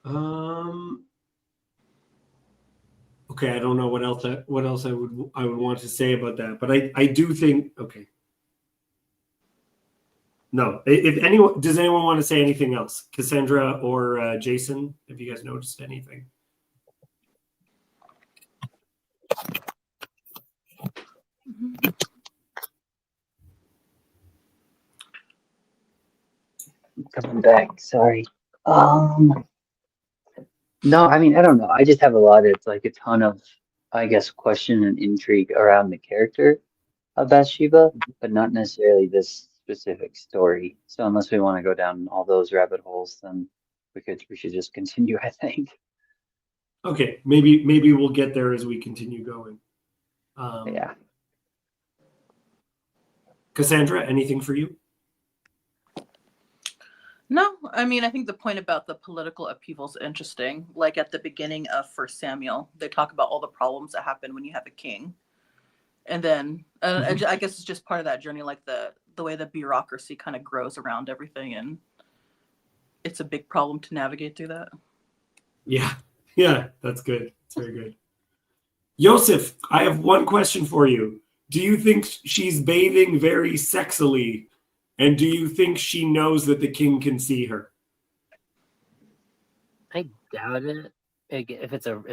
Okay, I don't know what else I would want to say about that, but I do think okay. No, if anyone does anyone want to say anything else, Cassandra or Jason, have you guys noticed anything? Coming back. Sorry. No, I mean, I don't know. I just have a lot of, like, a ton of, I guess, question and intrigue around the character of Bathsheba, but not necessarily this specific story. So unless we want to go down all those rabbit holes, then we should just continue, I think. Okay, maybe we'll get there as we continue going. Yeah. Cassandra, anything for you? No, I mean, I think the point about the political upheaval is interesting. Like at the beginning of First Samuel, they talk about all the problems that happen when you have a king, and then I guess it's just part of that journey, like the way the bureaucracy kind of grows around everything, and it's a big problem to navigate through that. Yeah, that's good. It's very good. Yosef, I have one question for you. Do you think she's bathing very sexily? And do you think she knows that the king can see her? I doubt it. If it's the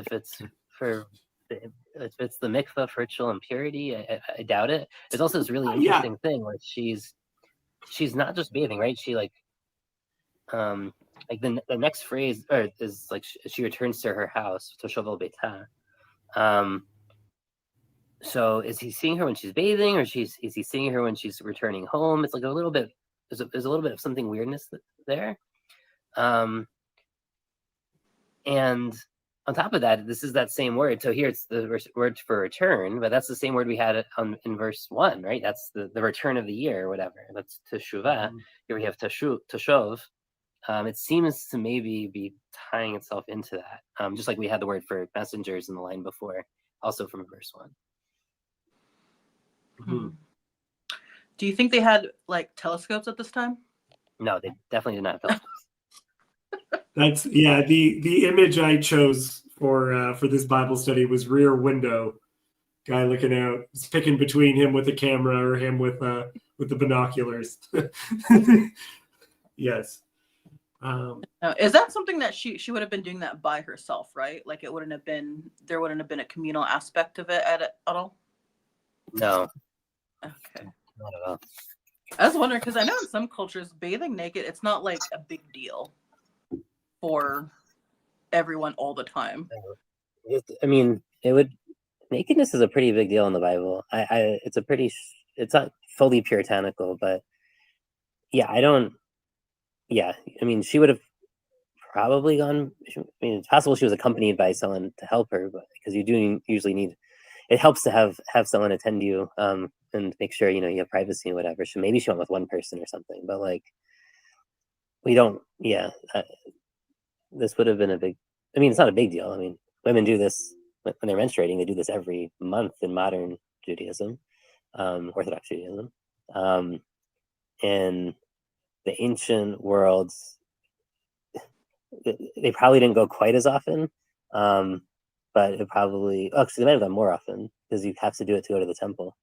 mikvah for ritual impurity, I doubt it. There's also this really interesting thing where she's not just bathing, right? She like the next phrase is like she returns to her house to Shovel Beta. So is he seeing her when she's bathing, or is he seeing her when she's returning home? It's like a little bit. There's a little bit of something weirdness there. And on top of that, this is that same word. So here it's the word for return, but that's the same word we had in verse 1, right? That's the return of the year or whatever. That's teshuvah. Here we have teshov. It seems to maybe be tying itself into that, just like we had the word for messengers in the line before, also from verse 1. Mm-hmm. Do you think they had like telescopes at this time? No, they definitely did not have telescopes. That's the image I chose for this Bible study was rear window, guy looking out, it's picking between him with the camera or him with the binoculars. Yes. Is that something that she would have been doing that by herself, right? Like there wouldn't have been a communal aspect of it at all? No. Okay. Not at all. I was wondering because I know in some cultures bathing naked, it's not like a big deal for everyone all the time. I mean, nakedness is a pretty big deal in the Bible. It's not fully puritanical, but yeah, I mean, she would have probably gone. I mean, it's possible she was accompanied by someone to help her, but because you do usually need. It helps to have someone attend you and make sure you have privacy and whatever. So maybe she went with one person or something, but like we don't. Yeah, this would have been a big. I mean, it's not a big deal. I mean, women do this when they're menstruating. They do this every month in modern Judaism, Orthodox Judaism, in the ancient worlds. They probably didn't go quite as often. But it probably actually they might have gone more often because you have to do it to go to the temple.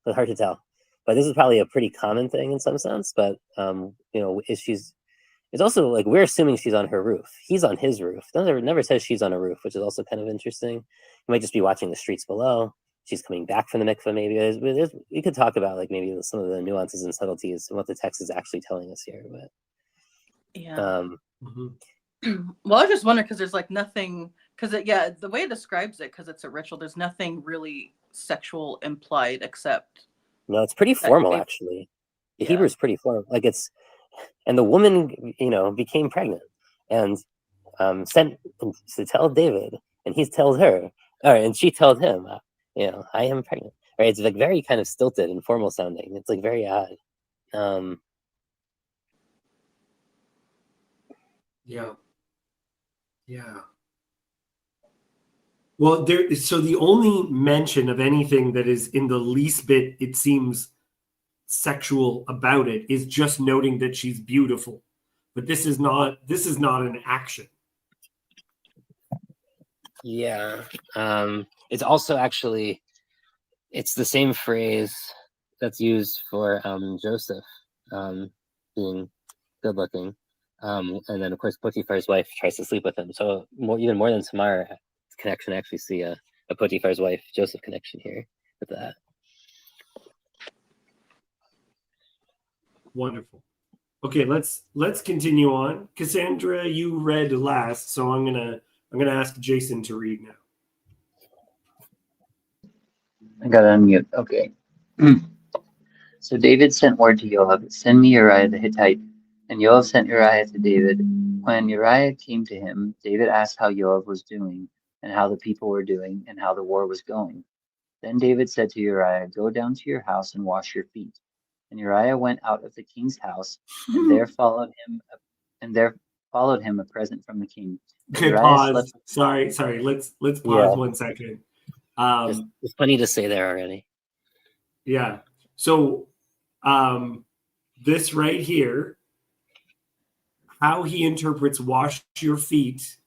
So it's hard to tell. But this is probably a pretty common thing in some sense. But it's also like we're assuming she's on her roof. He's on his roof. Never says she's on a roof, which is also kind of interesting. You might just be watching the streets below. She's coming back from the mikveh. Maybe we could talk about like maybe some of the nuances and subtleties and what the text is actually telling us here. But yeah. Well, I just wonder because there's like nothing. Because the way it describes it, because it's a ritual, there's nothing really sexual implied except. No, it's pretty formal actually. The Hebrew is pretty formal. Like and the woman, became pregnant and sent to tell David, and he tells her, and she tells him, I am pregnant. Right? It's like very kind of stilted and formal sounding. It's like very odd. Yeah. Well, so the only mention of anything that is in the least bit, it seems, sexual about it is just noting that she's beautiful. But this is not an action. Yeah. It's also actually, it's the same phrase that's used for Joseph being good looking. And then, of course, Potiphar's wife tries to sleep with him. So even more than Tamar connection, I actually see a Potiphar's wife, Joseph connection here with that. Wonderful. Okay, let's continue on. Cassandra, you read last, so I'm gonna ask Jason to read now. I gotta unmute. Okay. So David sent word to Joab, "Send me Uriah the Hittite." And Joab sent Uriah to David. When Uriah came to him, David asked how Joab was doing, and how the people were doing, and how the war was going. Then David said to Uriah, "Go down to your house and wash your feet." And Uriah went out of the king's house, and there followed him a present from the king. Okay, Uriah pause. slept. Sorry. Let's pause Yeah. 1 second. There's plenty to say there already. Yeah. So this right here, how he interprets "wash your feet."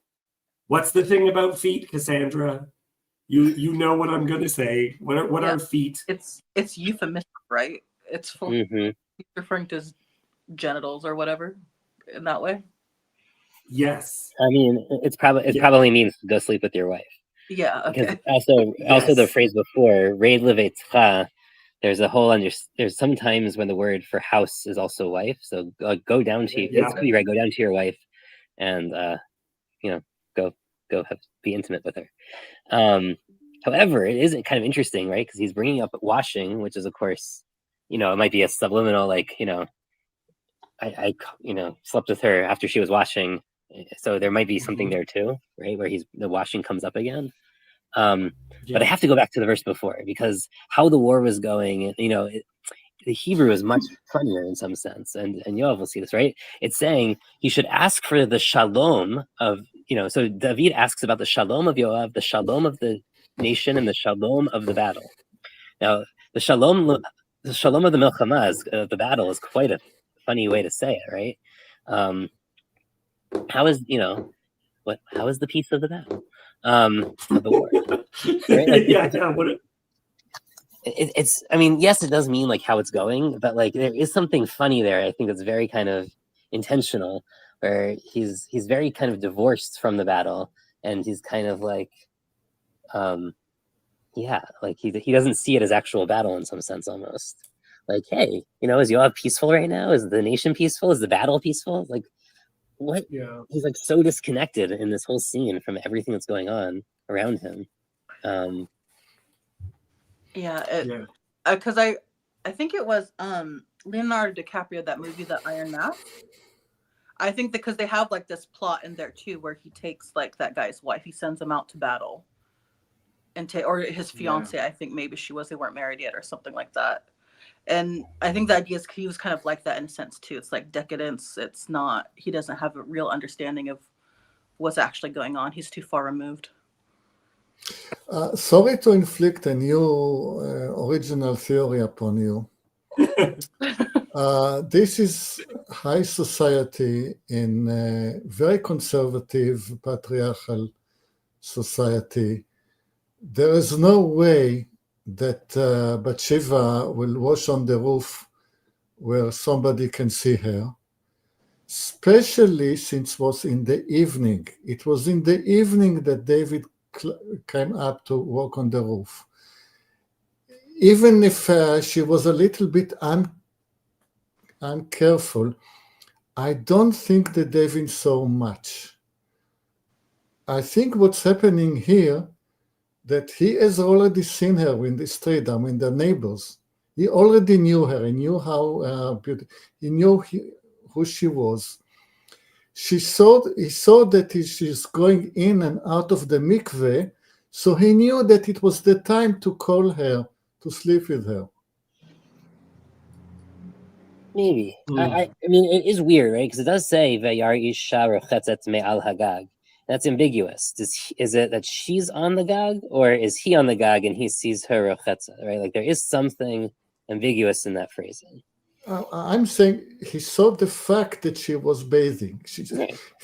What's the thing about feet, Cassandra? You know what I'm gonna say. What Yeah. are feet? It's euphemistic, right? It's for referring to his genitals or whatever in that way. Yes. I mean, it probably means to go sleep with your wife. Yeah. Because Okay. also the Yes. phrase before, "Reid leveitcha," there's a whole there's sometimes when the word for house is also wife. So go down to Yeah. it's could be right. Go down to your wife, and go be intimate with her. However, it is kind of interesting, right? Because he's bringing up washing, which is, of course, it might be a subliminal, like, I slept with her after she was washing, so there might be something there too, right? Where the washing comes up again. But I have to go back to the verse before, because how the war was going, the Hebrew is much funnier in some sense, and Yoav will see this, right? It's saying he should ask for the shalom of, so David asks about the shalom of Yoav, the shalom of the nation, and the shalom of the battle. Now, the shalom of the milchama, the battle, is quite a funny way to say it, right? How is the peace of the battle, of the war, right? Like, yeah. it's I mean, yes, it does mean like how it's going, but like there is something funny there. I think it's very kind of intentional, where he's very kind of divorced from the battle, and he's kind of like like he doesn't see it as actual battle in some sense, almost like, hey, is Yoav peaceful right now? Is the nation peaceful? Is the battle peaceful? Like, what? Yeah. He's like so disconnected in this whole scene from everything that's going on around him. Because I think it was Leonardo DiCaprio, that movie, The Iron Mask. I think because they have like this plot in there too, where he takes like that guy's wife, he sends him out to battle, and or his fiance. I think maybe they weren't married yet or something like that. And I think the idea is he was kind of like that in a sense too. It's like decadence. It's not, he doesn't have a real understanding of what's actually going on. He's too far removed. Sorry to inflict a new original theory upon you. This is high society in a very conservative, patriarchal society. There is no way that Bathsheba will wash on the roof where somebody can see her, especially since it was in the evening. It was in the evening that David came up to walk on the roof. Even if she was a little bit uncareful, I don't think that David saw much. I think what's happening here, that he has already seen her in the street, the neighbors. He already knew her. He knew how beautiful. He knew who she was. He saw that she's going in and out of the mikveh, so he knew that it was the time to call her, to sleep with her. Maybe. I mean, it is weird, right? Because it does say "Vayar isha rochetzet me'al hagag." That's ambiguous. Is it that she's on the gag, or is he on the gag and he sees her rochetza? Right? Like there is something ambiguous in that phrasing. I'm saying he saw the fact that she was bathing. She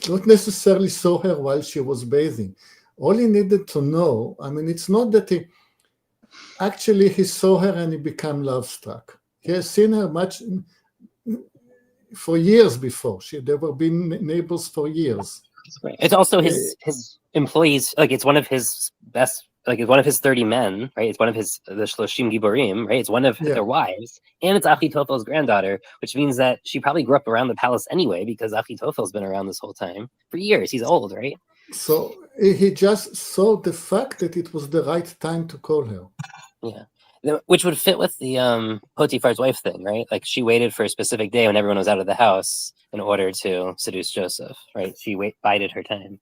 not necessarily saw her while she was bathing. All he needed to know, I mean, it's not that he saw her and he became love struck. He has seen her much for years before. They were been neighbors for years. Right. It's also his employees. Like it's one of his best. Like it's one of his 30 men, right? It's one of the Shloshim Giborim, right? It's one of their wives, and it's Achitophel's granddaughter, which means that she probably grew up around the palace anyway, because Achitophel's been around this whole time for years. He's old, right? So he just saw the fact that it was the right time to call her. Yeah, which would fit with the Potiphar's wife thing, right? Like she waited for a specific day when everyone was out of the house in order to seduce Joseph, right? She bided her time.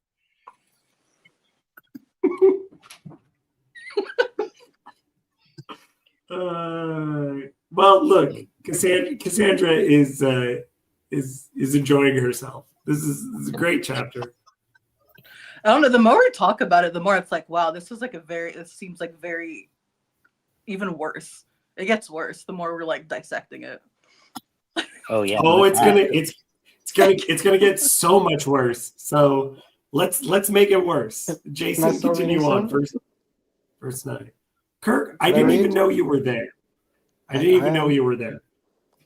Well, look, Cassandra is enjoying herself. This is a great chapter. I don't know. The more we talk about it, the more it's like, wow, this is like it seems like very even worse. It gets worse the more we're like dissecting it. Oh yeah. Oh, it's gonna get so much worse. So let's make it worse. Jason, continue on. Verse 9. Kirk, I didn't even know you were there. I didn't even know you were there.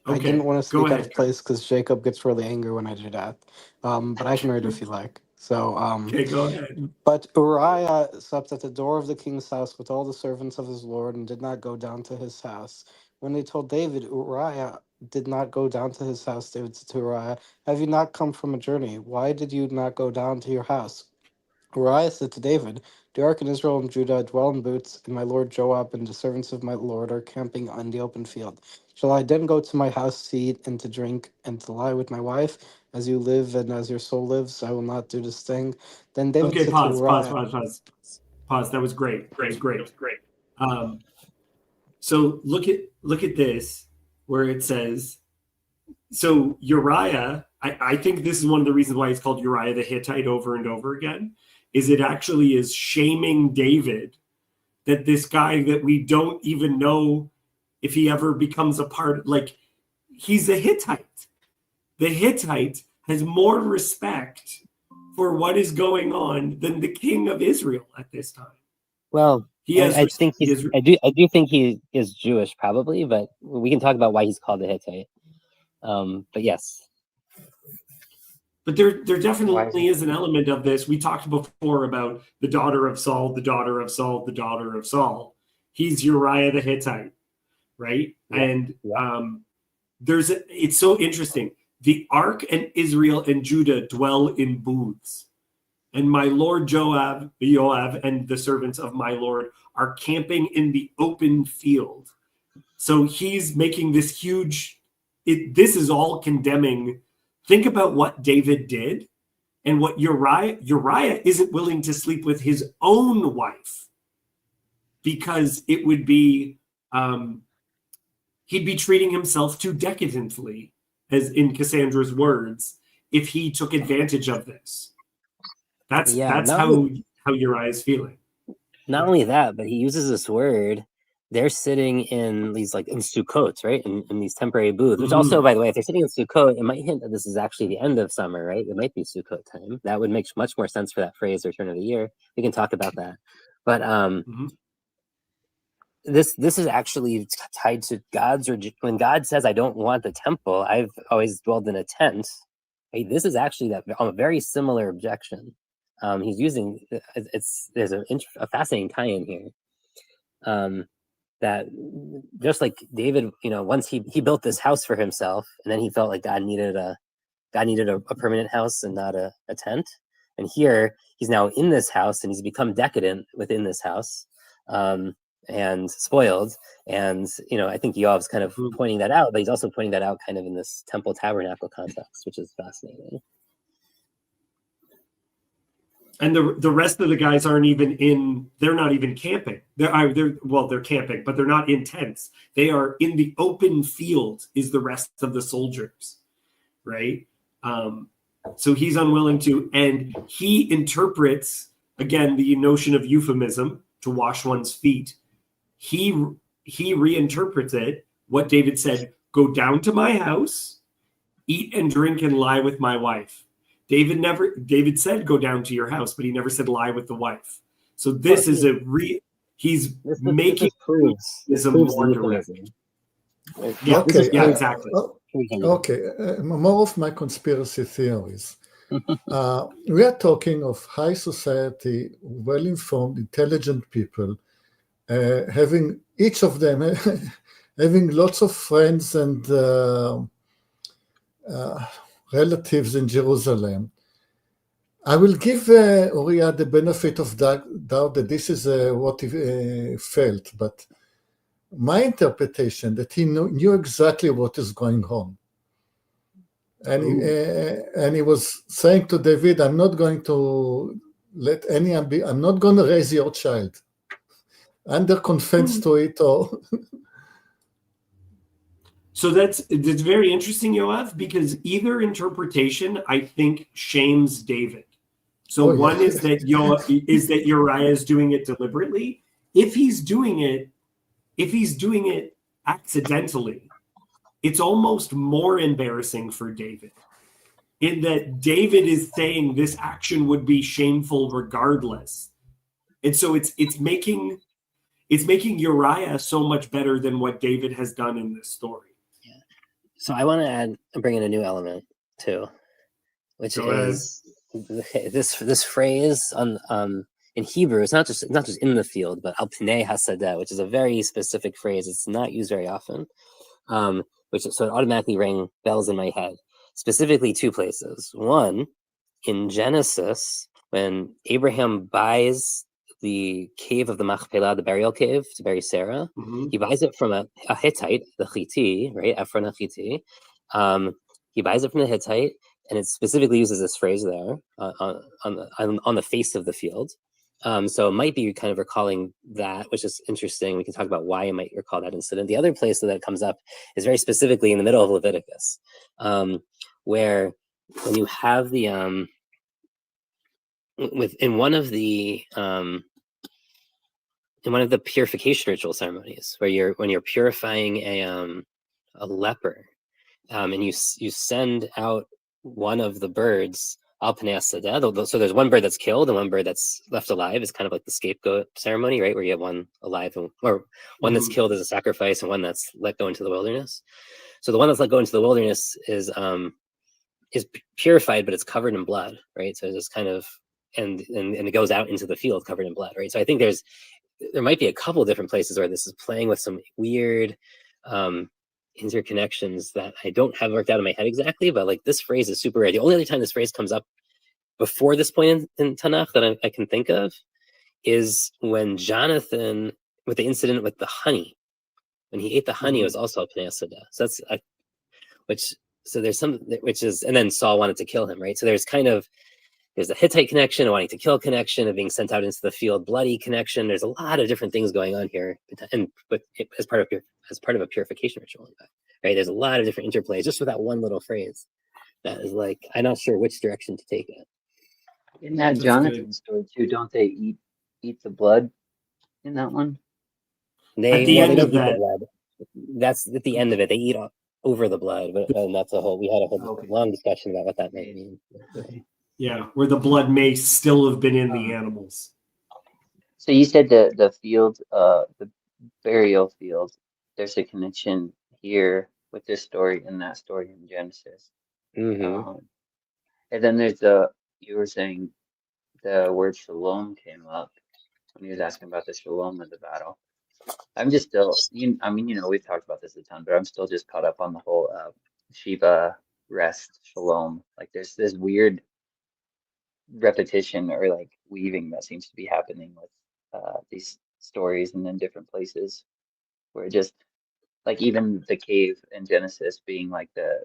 Okay, I didn't want to speak out ahead. of place because Jacob gets really angry when I do that. But I can read if you like. So, Okay, go ahead. But Uriah slept at the door of the king's house with all the servants of his lord and did not go down to his house. When they told David, Uriah did not go down to his house, David said to Uriah, "Have you not come from a journey? Why did you not go down to your house?" Uriah said to David, "The ark in Israel and Judah dwell in booths, and my lord Joab and the servants of my lord are camping on the open field. Shall I then go to my house to eat and to drink and to lie with my wife? As you live and as your soul lives, I will not do this thing." Then David Okay, said pause. to Uriah, That was great. So look at this where it says, so Uriah, I think this is one of the reasons why he's called Uriah the Hittite over and over again, is it actually is shaming David that this guy that we don't even know if he ever becomes a part, like he's a Hittite. The Hittite has more respect for what is going on than the king of Israel at this time. Well, I think I do think he is Jewish, probably, but we can talk about why he's called a Hittite. But yes. But there definitely is an element of this. We talked before about the daughter of Saul, the daughter of Saul, the daughter of Saul. He's Uriah the Hittite, right? Yeah. And it's so interesting. The ark and Israel and Judah dwell in booths. And my lord Joab, and the servants of my lord are camping in the open field. So he's making this huge, this is all condemning. Think about what David did and what Uriah isn't willing to sleep with his own wife because it would be, he'd be treating himself too decadently, as in Cassandra's words, if he took advantage of this. That's how Uriah is feeling. Not only that, but he uses this word. They're sitting in these in Sukkot, right? In these temporary booths, which also, by the way, if they're sitting in Sukkot, it might hint that this is actually the end of summer, right? It might be Sukkot time. That would make much more sense for that phrase, return of the year. We can talk about that. But this is actually tied to God's, when God says, "I don't want the temple, I've always dwelled in a tent." Right? This is actually a very similar objection. He's using, there's a fascinating tie-in here. That just like David, once he built this house for himself, and then he felt like God needed a permanent house and not a tent. And here he's now in this house, and he's become decadent within this house, and spoiled. And I think Yoav's kind of pointing that out, but he's also pointing that out kind of in this temple tabernacle context, which is fascinating. And the rest of the guys they're not even camping. They're camping, but they're not in tents. They are in the open field is the rest of the soldiers, right? So he's unwilling to, and he interprets, again, the notion of euphemism, to wash one's feet. He reinterprets it, what David said, "Go down to my house, eat and drink and lie with my wife." David said, "Go down to your house," but he never said lie with the wife. So this is he's making this a proves more the direct. euphemism. Yeah, Okay. yeah, exactly. Okay. More of my conspiracy theories. We are talking of high society, well-informed, intelligent people, having each of them having lots of friends and relatives in Jerusalem. I will give Uriah the benefit of doubt that this is what he felt, but my interpretation that he knew exactly what is going on. And he was saying to David, I'm not going to let I'm not going to raise your child. Under consent to it or... So that's very interesting, Yoav, because either interpretation, I think, shames David. So one is that Uriah is doing it deliberately. If he's doing it accidentally, it's almost more embarrassing for David, in that David is saying this action would be shameful regardless. And so it's making Uriah so much better than what David has done in this story. Yeah. So I want to bring in a new element too, which is this phrase in Hebrew. It's not just in the field, but al pnei hasadeh, which is a very specific phrase. It's not used very often. So it automatically rang bells in my head. Specifically, two places. One, in Genesis, when Abraham buys the cave of the Machpelah, the burial cave, to bury Sarah, he buys it from a Hittite, the Chiti, right? Ephron Chiti. He buys it from the Hittite, and it specifically uses this phrase there on the face of the field. So it might be kind of recalling that, which is interesting. We can talk about why it might recall that incident. The other place that comes up is very specifically in the middle of Leviticus, where when you have the in one of the purification ritual ceremonies, where when you're purifying a leper, and you send out one of the birds al pnei hasadeh. So there's one bird that's killed and one bird that's left alive. It's kind of like the scapegoat ceremony, right? Where you have one alive or one that's killed as a sacrifice and one that's let go into the wilderness. So the one that's let go into the wilderness is purified, but it's covered in blood, right? So it's kind of and it goes out into the field covered in blood, right? So I think there might be a couple of different places where this is playing with some weird interconnections that I don't have worked out in my head exactly, but like this phrase is super rare. The only other time this phrase comes up before this point in Tanakh that I can think of is when Jonathan, with the incident with the honey, when he ate the honey, it was also pnei hasadeh. So that's and then Saul wanted to kill him, right? So there's a Hittite connection, a wanting to kill connection, of being sent out into the field, bloody connection. There's a lot of different things going on here, but as part of a purification ritual, right? There's a lot of different interplays just with that one little phrase. That is like, I'm not sure which direction to take it. In that Jonathan story too, don't they eat the blood in that one? At the end of that, that's at the end of it. They eat over the blood, and that's we had a whole long discussion about what that may mean. Yeah, where the blood may still have been in the animals. So you said the field, the burial field, there's a connection here with this story and that story in Genesis. And then you were saying the word shalom came up when he was asking about the shalom of the battle. I'm just still, we've talked about this a ton, but I'm still just caught up on the whole Sheba, rest, shalom. Like there's this weird repetition or like weaving that seems to be happening with these stories and then different places where just like even the cave in Genesis being like the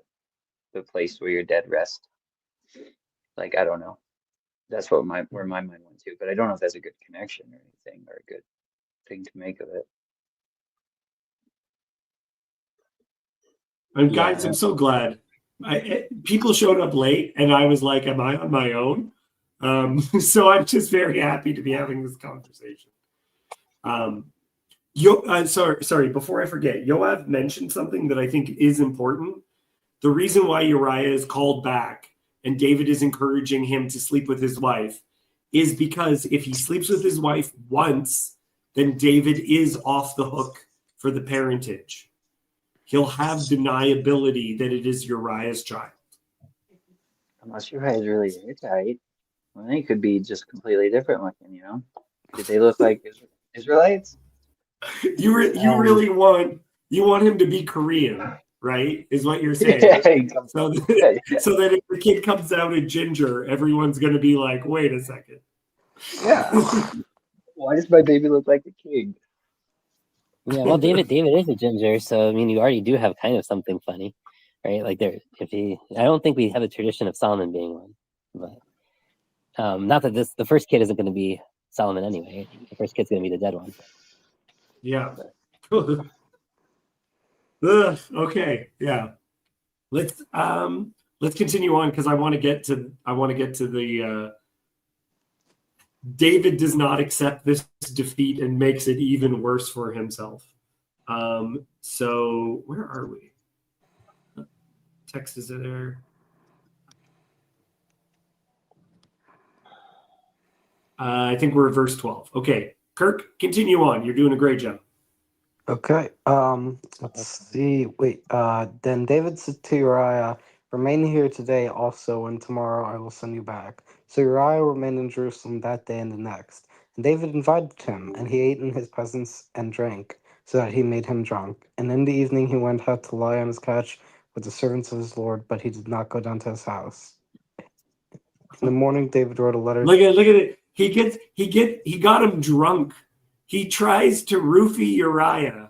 place where your dead rest. Like I don't know. That's where my mind went to, but I don't know if that's a good connection or anything or a good thing to make of it. And guys, I'm so glad. People showed up late, and I was like, "Am I on my own?" So I'm just very happy to be having this conversation. Sorry. Before I forget, Yoav mentioned something that I think is important. The reason why Uriah is called back and David is encouraging him to sleep with his wife is because if he sleeps with his wife once, then David is off the hook for the parentage. He'll have deniability that it is Uriah's child. Unless your eyes really airtight, well, they could be just completely different looking, you know? Did they look like Israelites? You really want him to be Korean, right? Is what you're saying. Yeah, So yeah, yeah. so that if the kid comes out a ginger, everyone's going to be like, wait a second. Yeah. Why does my baby look like a king? Yeah, well, David is a ginger, so I mean, you already do have kind of something funny, right? Like I don't think we have a tradition of Solomon being one, but not that the first kid isn't going to be Solomon anyway. The first kid's going to be the dead one. Yeah. Ugh, okay. Yeah. Let's continue on because I want to get to the David does not accept this defeat and makes it even worse for himself. So where are we? Text is there. I think we're at verse 12. Okay, Kirk, continue on. You're doing a great job. Okay. Let's see. Wait. Then David said to Uriah, "Remain here today also, and tomorrow I will send you back." So Uriah remained in Jerusalem that day and the next. And David invited him, and he ate in his presence and drank, so that he made him drunk. And in the evening he went out to lie on his couch with the servants of his Lord, but he did not go down to his house. In the morning David wrote a letter. Look at it. He got him drunk. He tries to roofie Uriah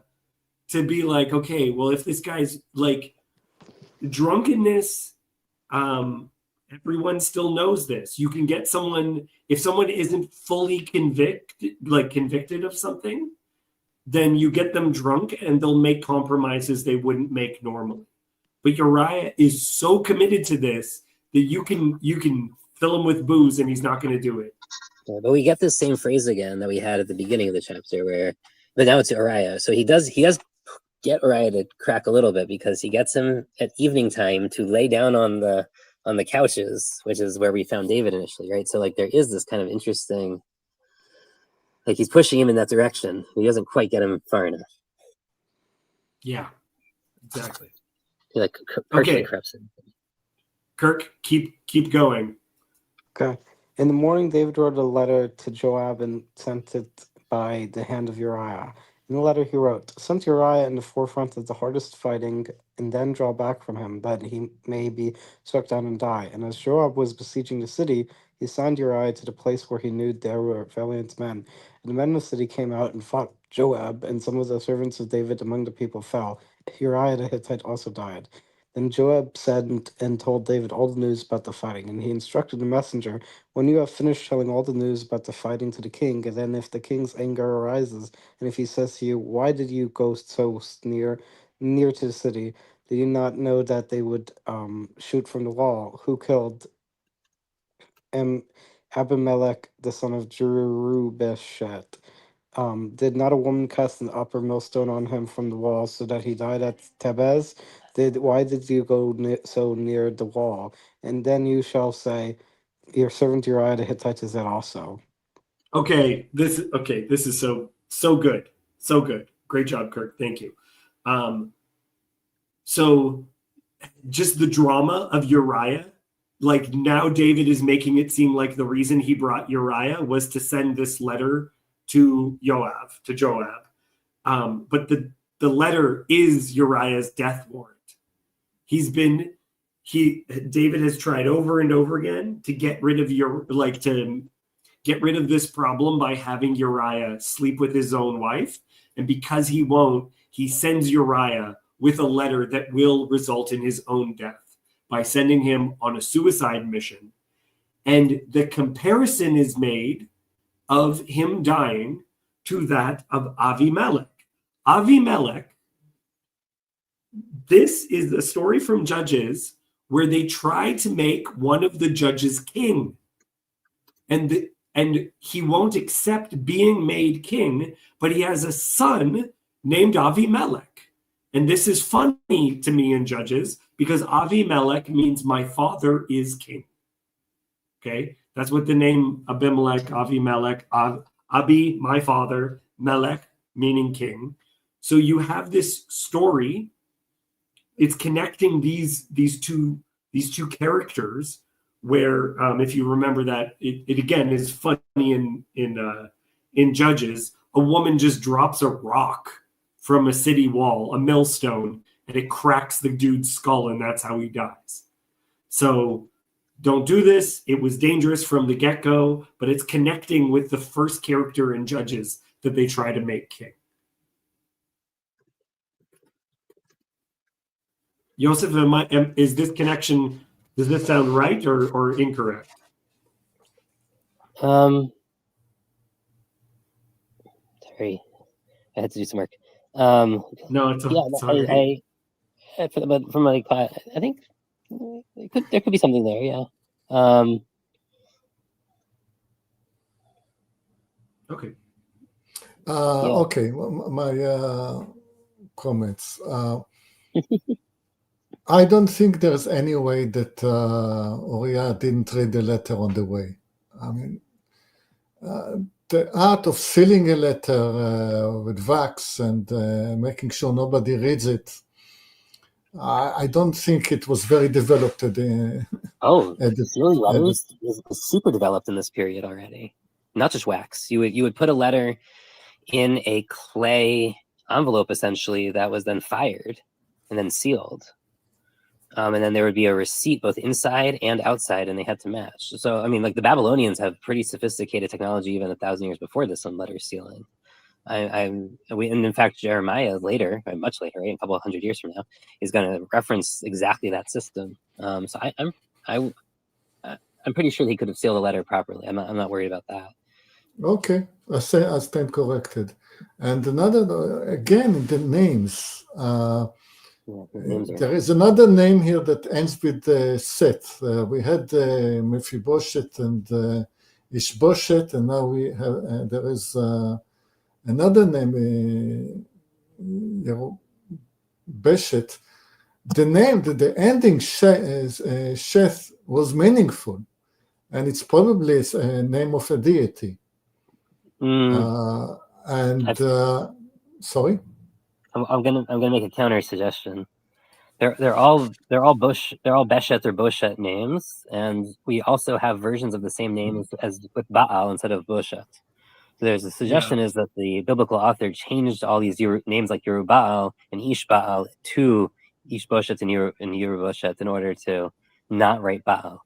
to be like, okay, well, if this guy's like drunkenness, everyone still knows this. You can get someone, if someone isn't fully convicted of something, then you get them drunk and they'll make compromises they wouldn't make normally. But Uriah is so committed to this that you can fill him with booze and he's not going to do it. Yeah, but we get this same phrase again that we had at the beginning of the chapter, but now it's Uriah. So he does get Uriah to crack a little bit because he gets him at evening time to lay down on the couches, which is where we found David initially, right? So like there is this kind of interesting, like he's pushing him in that direction. He doesn't quite get him far enough. Yeah, exactly. He like partially Okay. creeps in. Kirk, keep going. Okay. In the morning, David wrote a letter to Joab and sent it by the hand of Uriah. In the letter, he wrote, "Send Uriah in the forefront of the hardest fighting, and then draw back from him, that he may be struck down and die." And as Joab was besieging the city, he signed Uriah to the place where he knew there were valiant men. And the men of the city came out and fought Joab, and some of the servants of David among the people fell. Uriah the Hittite also died. Then Joab said and told David all the news about the fighting, and he instructed the messenger, "When you have finished telling all the news about the fighting to the king, and then if the king's anger arises, and if he says to you, 'Why did you go so near to the city? Did you not know that they would shoot from the wall? Who killed Abimelech, the son of Jerubeshet? Did not a woman cast an upper millstone on him from the wall so that he died at Tebez? Why did you go so near the wall? And then you shall say, your servant Uriah the Hittite is dead also." Okay, this is so good. So good. Great job, Kirk. Thank you. So just the drama of Uriah, like now David is making it seem like the reason he brought Uriah was to send this letter to Joab. But the letter is Uriah's death warrant. David has tried over and over again to get rid of this problem by having Uriah sleep with his own wife. And because he won't, he sends Uriah with a letter that will result in his own death by sending him on a suicide mission. And the comparison is made of him dying to that of Avimelech. Avimelech, this is the story from Judges where they try to make one of the judges king. And he won't accept being made king, but he has a son named Avimelech. And this is funny to me in Judges because Avimelech means my father is king. Okay, that's what the name Abimelech, Avimelech, Abi, my father, Melech, meaning king. So you have this story. It's connecting these two characters. Where, if you remember that, it again is funny in Judges. A woman just drops a rock from a city wall, a millstone, and it cracks the dude's skull, and that's how he dies. So don't do this. It was dangerous from the get-go, but it's connecting with the first character in Judges that they try to make king. Yosef, is this connection, does this sound right or incorrect? Sorry, I had to do some work. No, it's Yeah, sorry. but from my class, I think there could be something there. Yeah. Okay. Okay, my comments. I don't think there's any way that Uriah didn't read the letter on the way. I mean, the art of sealing a letter with wax and making sure nobody reads it, I don't think it was very developed at the. Sealing letters is super developed in this period already. Not just wax. You would put a letter in a clay envelope essentially that was then fired and then sealed. And then there would be a receipt both inside and outside, and they had to match. So, I mean, like the Babylonians have pretty sophisticated technology even 1,000 years before this on letter sealing. And in fact, Jeremiah later, much later, right, a couple of 100 years from now, is going to reference exactly that system. So I'm pretty sure he could have sealed a letter properly. I'm not worried about that. Okay, I stand corrected. And another, again, the names. There is another name here that ends with Seth. We had Mephibosheth and Ishbosheth, and now we have there is another name, Beshet. The name, the ending Sheth was meaningful, and it's probably a name of a deity. Sorry. I'm gonna make a counter suggestion. They're all Beshet or Boshet names, and we also have versions of the same name as with Baal instead of Boshet. So there's a suggestion is that the biblical author changed all these names like Yerubbaal and Ishbaal to Ishboshet and Yeruboshet in order to not write Baal.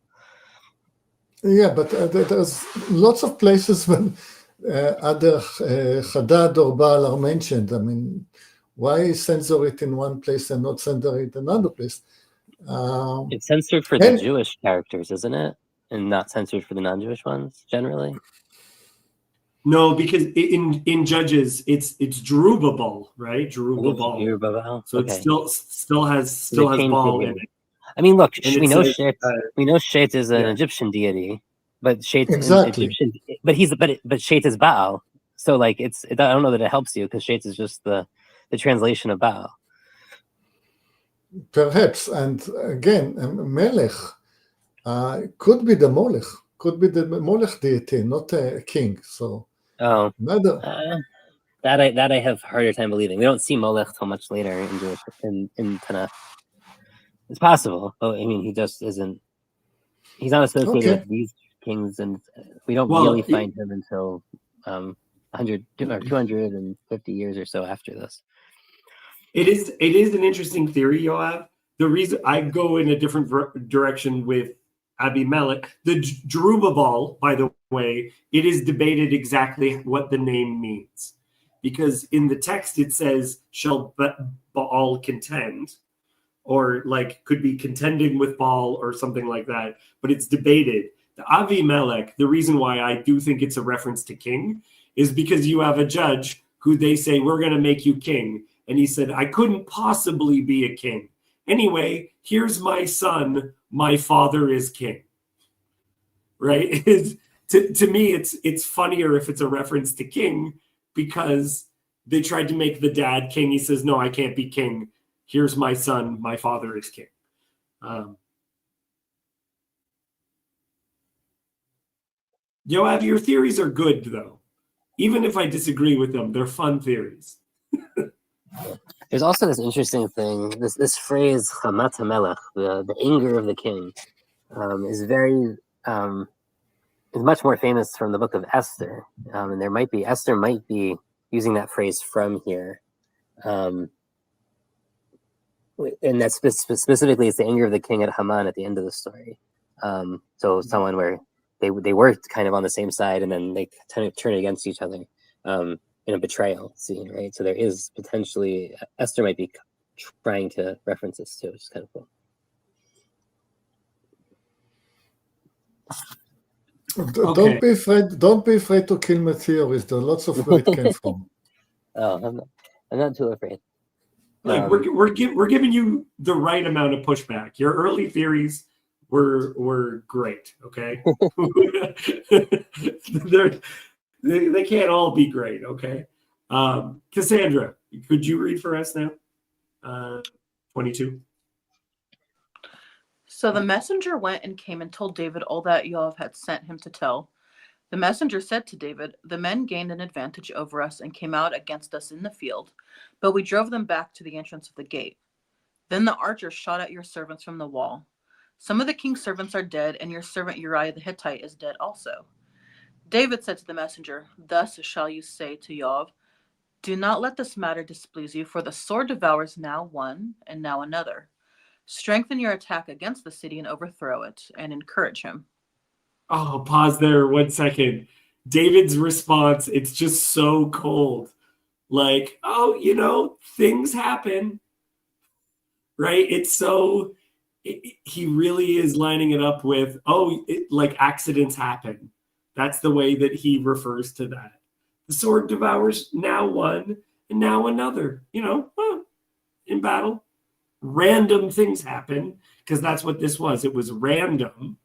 Yeah, but there's lots of places when other Hadad or Baal are mentioned. I mean, why censor it in one place and not censor it in another place? It's censored for the Jewish characters, isn't it? And not censored for the non-Jewish ones, generally? No, because in Judges, it's Jerubbaal, right? Jerubbaal. So okay. It still has Baal in it. I mean, look, we know Shet is an Egyptian deity, but Shet exactly. Egyptian, but Shet is Baal. So like I don't know that it helps you because Shet is just the translation of Baal. Perhaps, and again, Melech could be the Molech, could be the Molech deity, not a king. So that I have a harder time believing. We don't see Molech till much later in Jewish in Tanakh. It's possible, but I mean, he just isn't. He's not associated with these kings, and we don't really find him until 100 or 250 years or so after this. It is an interesting theory, Yoav. The reason I go in a different direction with Abimelech, the Jerubbaal, by the way, it is debated exactly what the name means. Because in the text it says, shall Baal contend, or like could be contending with Baal or something like that, but it's debated. The Avimelech, the reason why I do think it's a reference to king is because you have a judge who they say, we're going to make you king. And he said, I couldn't possibly be a king. Anyway, here's my son. My father is king. Right? To me, it's funnier if it's a reference to king because they tried to make the dad king. He says, no, I can't be king. Here's my son. My father is king. Yoav, your theories are good, though. Even if I disagree with them, they're fun theories. There's also this interesting thing. This phrase "chamat hamelech," the anger of the king, is very is much more famous from the book of Esther, and Esther might be using that phrase from here, and that's specifically it's the anger of the king at Haman at the end of the story. So someone where they were kind of on the same side, and then they kind of turn against each other in a betrayal scene, right? So there is potentially Esther might be trying to reference this too, which is kind of cool. Okay. Don't be afraid to kill my theories. There are lots of where it came from. Oh, I'm not too afraid. Like we're giving you the right amount of pushback. Your early theories were great. Okay, they can't all be great. Okay, Cassandra, could you read for us now? 22. So the messenger went and came and told David all that Yoav had sent him to tell. The messenger said to David, "The men gained an advantage over us and came out against us in the field, but we drove them back to the entrance of the gate. Then the archers shot at your servants from the wall. Some of the king's servants are dead, and your servant Uriah the Hittite is dead also." David said to the messenger, "Thus shall you say to Yoav, do not let this matter displease you, for the sword devours now one and now another. Strengthen your attack against the city and overthrow it, and encourage him." Oh, pause there 1 second. David's response, it's just so cold. Like, oh, things happen, right? It's so, he really is lining it up with, like accidents happen. That's the way that he refers to that. The sword devours now one and now another, in battle. Random things happen because that's what this was. It was random.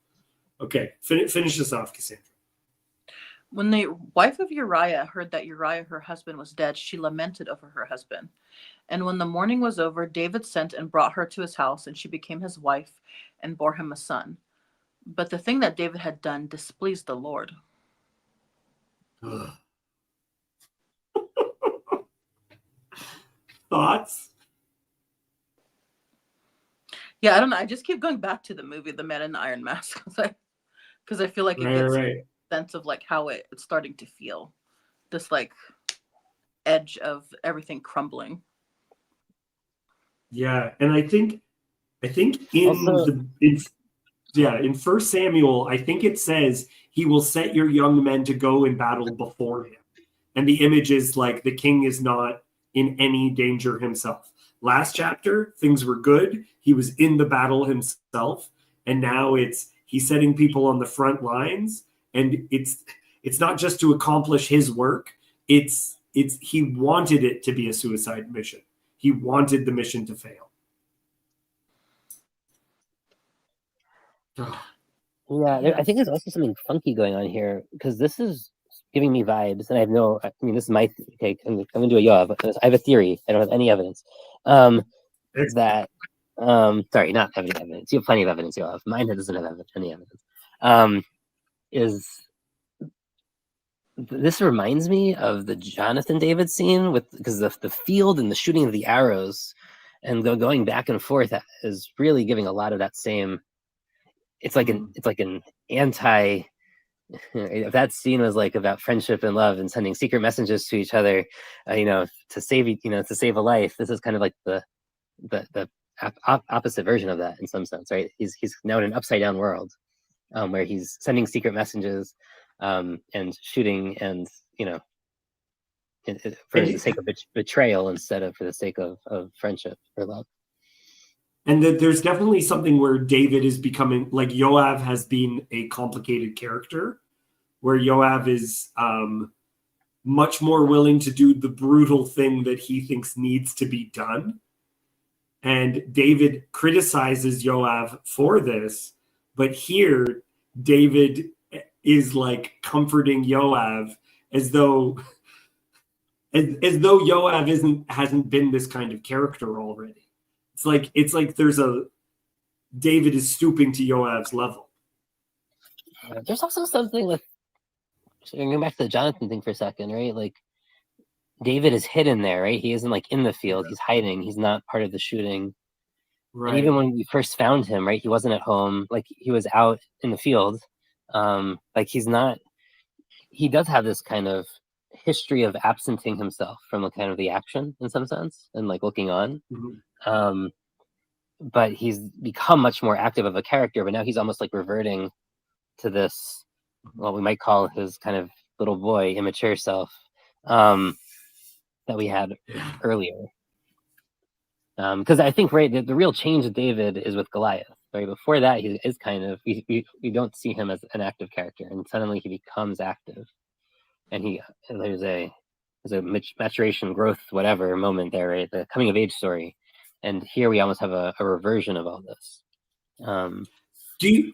Okay, finish this off, Cassandra. When the wife of Uriah heard that Uriah, her husband, was dead, she lamented over her husband. And when the mourning was over, David sent and brought her to his house, and she became his wife and bore him a son. But the thing that David had done displeased the Lord. Thoughts? Yeah, I don't know. I just keep going back to the movie, The Man in the Iron Mask, because I feel like it gets a sense of like how it's starting to feel. This like edge of everything crumbling. Yeah, and I think Also, in 1 Samuel, I think it says he will set your young men to go in battle before him. And the image is like the king is not in any danger himself. Last chapter, things were good. He was in the battle himself. And now he's setting people on the front lines. And it's not just to accomplish his work. He wanted it to be a suicide mission. He wanted the mission to fail. yeah, I think there's also something funky going on here because this is giving me vibes, and this is my take. I'm gonna do a Yoav. I have a theory. I don't have any evidence. That sorry, not having evidence. You have plenty of evidence, Yoav. Mine doesn't have any evidence. This reminds me of the Jonathan David scene because the field and the shooting of the arrows and going back and forth is really giving a lot of that same. It's like an anti. If that scene was like about friendship and love and sending secret messages to each other, to save a life, this is kind of like the opposite version of that in some sense, right? He's now in an upside down world, where he's sending secret messages, and shooting, and for the sake of betrayal instead of for the sake of friendship or love. And that there's definitely something where David is becoming, like Yoav has been a complicated character, where Yoav is much more willing to do the brutal thing that he thinks needs to be done. And David criticizes Yoav for this, but here David is like comforting Yoav as though Yoav hasn't been this kind of character already. It's like David is stooping to Yoav's level. There's also something with going back to the Jonathan thing for a second, right? Like David is hidden there, right? He isn't like in the field. He's hiding. He's not part of the shooting. Right. And even when we first found him, right, he wasn't at home. Like he was out in the field. Like he's not. He does have this kind of history of absenting himself from the kind of the action in some sense, and like looking on. Mhm. But he's become much more active of a character. But now he's almost like reverting to this, what we might call his kind of little boy, immature self that we had earlier. Because I think, right, the real change of David is with Goliath. Right before that, he is kind of we don't see him as an active character, and suddenly he becomes active, and there's a maturation, growth, whatever moment there, right? The coming of age story, and here we almost have a reversion of all this. Do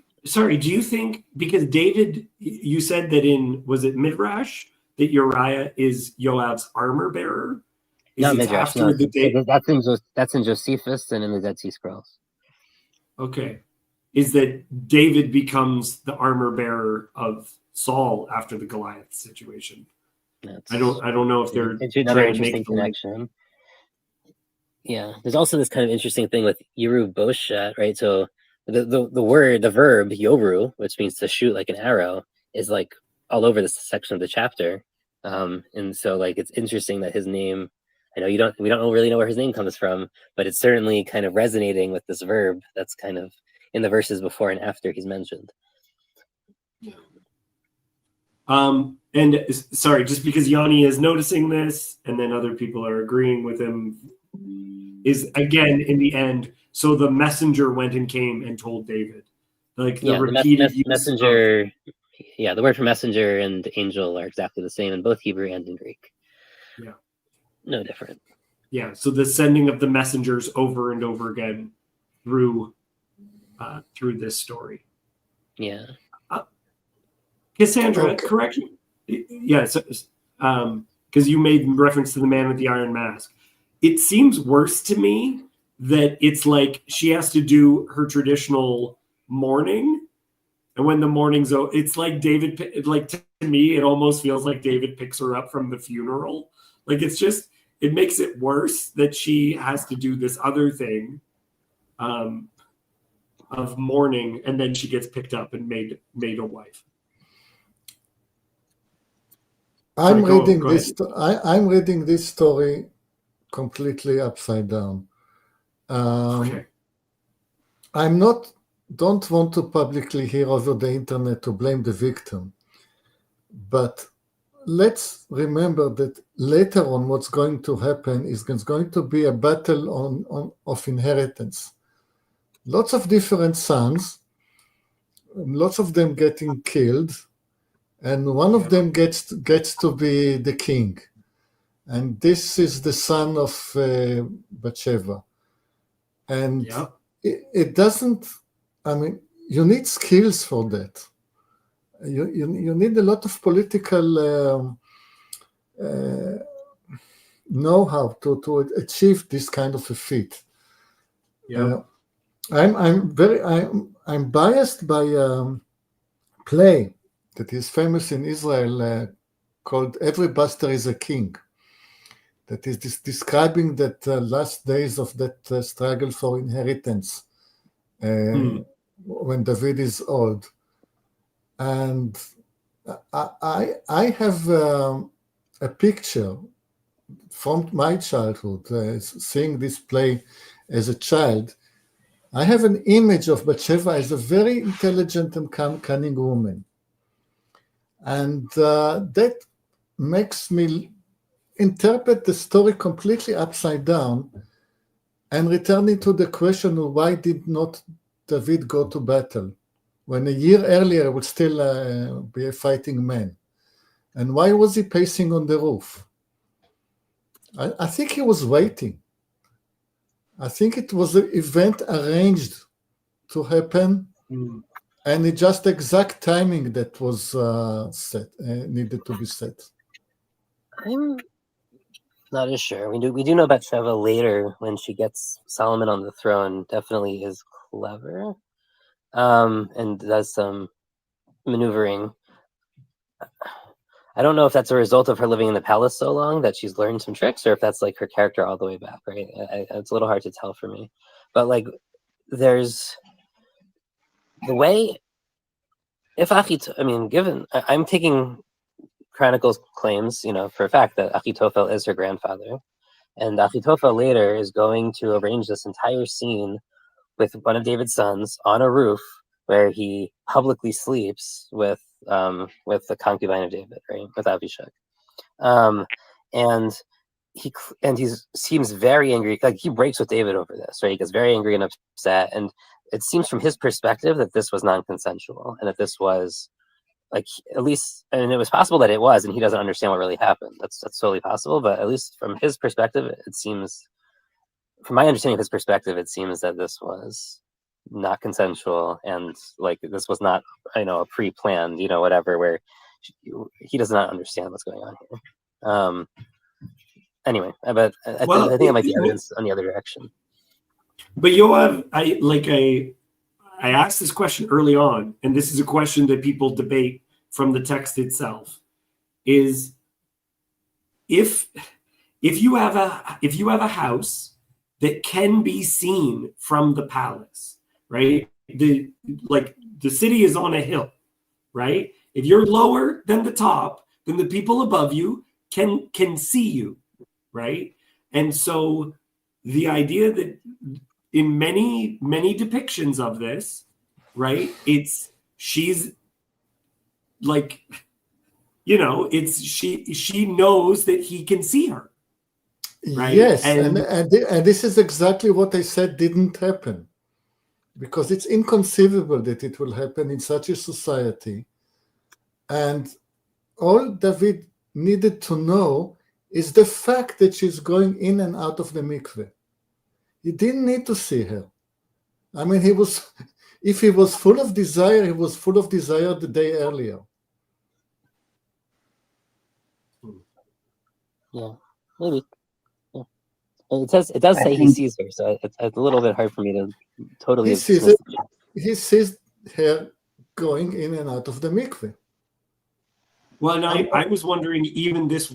you think, because David, you said that was it Midrash that Uriah is Joab's armor bearer? Not Midrash, no. That's in Josephus and in the Dead Sea Scrolls. Okay. Is that David becomes the armor bearer of Saul after the Goliath situation? I don't know if they're another interesting connection. Yeah, there's also this kind of interesting thing with Yeru Boshet, right? So the verb yoru, which means to shoot like an arrow, is like all over this section of the chapter. And so like it's interesting that his name, I know we don't really know where his name comes from, but it's certainly kind of resonating with this verb that's kind of in the verses before and after he's mentioned. And sorry, just because Yanni is noticing this and then other people are agreeing with him, is again in the end, so the messenger went and came and told David. Like the repeated messenger. The word for messenger and angel are exactly the same in both Hebrew and in Greek. Yeah. No different. Yeah, so the sending of the messengers over and over again through this story. Yeah. Cassandra, correction. Yes, because you made reference to the man with the iron mask. It seems worse to me that it's like she has to do her traditional mourning, and when the mourning's over, it's like David. Like to me, it almost feels like David picks her up from the funeral. Like it makes it worse that she has to do this other thing of mourning, and then she gets picked up and made a wife. I'm reading this story completely upside down. Okay. Don't want to publicly hear over the internet to blame the victim, but let's remember that later on what's going to happen is there's going to be a battle of inheritance. Lots of different sons, lots of them getting killed, and one of them gets to be the king. And this is the son of Bathsheba. And it doesn't, I mean, you need skills for that. You need a lot of political know-how to achieve this kind of a feat. I'm biased by a play that is famous in Israel called "Every Bastard is a King." That is describing that last days of that struggle for inheritance when David is old. And I have a picture from my childhood, seeing this play as a child. I have an image of Bathsheba as a very intelligent and cunning woman. And that makes me interpret the story completely upside down and returning to the question of why did not David go to battle when a year earlier would still be a fighting man? And why was he pacing on the roof? I think he was waiting. I think it was an event arranged to happen, and it's just exact timing that was needed to be set. I'm not as sure. We do know Bathsheba later when she gets Solomon on the throne. Definitely is clever, and does some maneuvering. I don't know if that's a result of her living in the palace so long that she's learned some tricks, or if that's like her character all the way back, right? It's a little hard to tell for me. But like, there's the way, if Achitophel, I mean, I'm taking Chronicles claims, for a fact that Achitophel is her grandfather. And Achitophel later is going to arrange this entire scene with one of David's sons on a roof where he publicly sleeps with the concubine of David, right, with Abishag. And he seems very angry. Like, he breaks with David over this, right? He gets very angry and upset. And it seems from his perspective that this was non-consensual, and that this was like, at least, and it was possible that it was, and he doesn't understand what really happened. That's totally possible. But at least from his perspective, it seems, from my understanding of his perspective, it seems that this was not consensual, and like, this was not, a pre-planned, whatever, where he does not understand what's going on here. Anyway, but I think it might be evidence on the other direction. But Yoav, I asked this question early on, and this is a question that people debate from the text itself: is if you have a house that can be seen from the palace, right? The city is on a hill, right? If you're lower than the top, then the people above you can see you, right? And so the idea that in many depictions of this, right, she's like, it's she knows that he can see her, right? Yes, and this is exactly what I said didn't happen, because it's inconceivable that it will happen in such a society. And all David needed to know is the fact that she's going in and out of the mikveh. He didn't need to see her. I mean, if he was full of desire, he was full of desire the day earlier. Yeah, maybe. Yeah. It does say he sees her, so it's a little bit hard for me to totally. He sees her going in and out of the mikveh. Well, and I was wondering, even this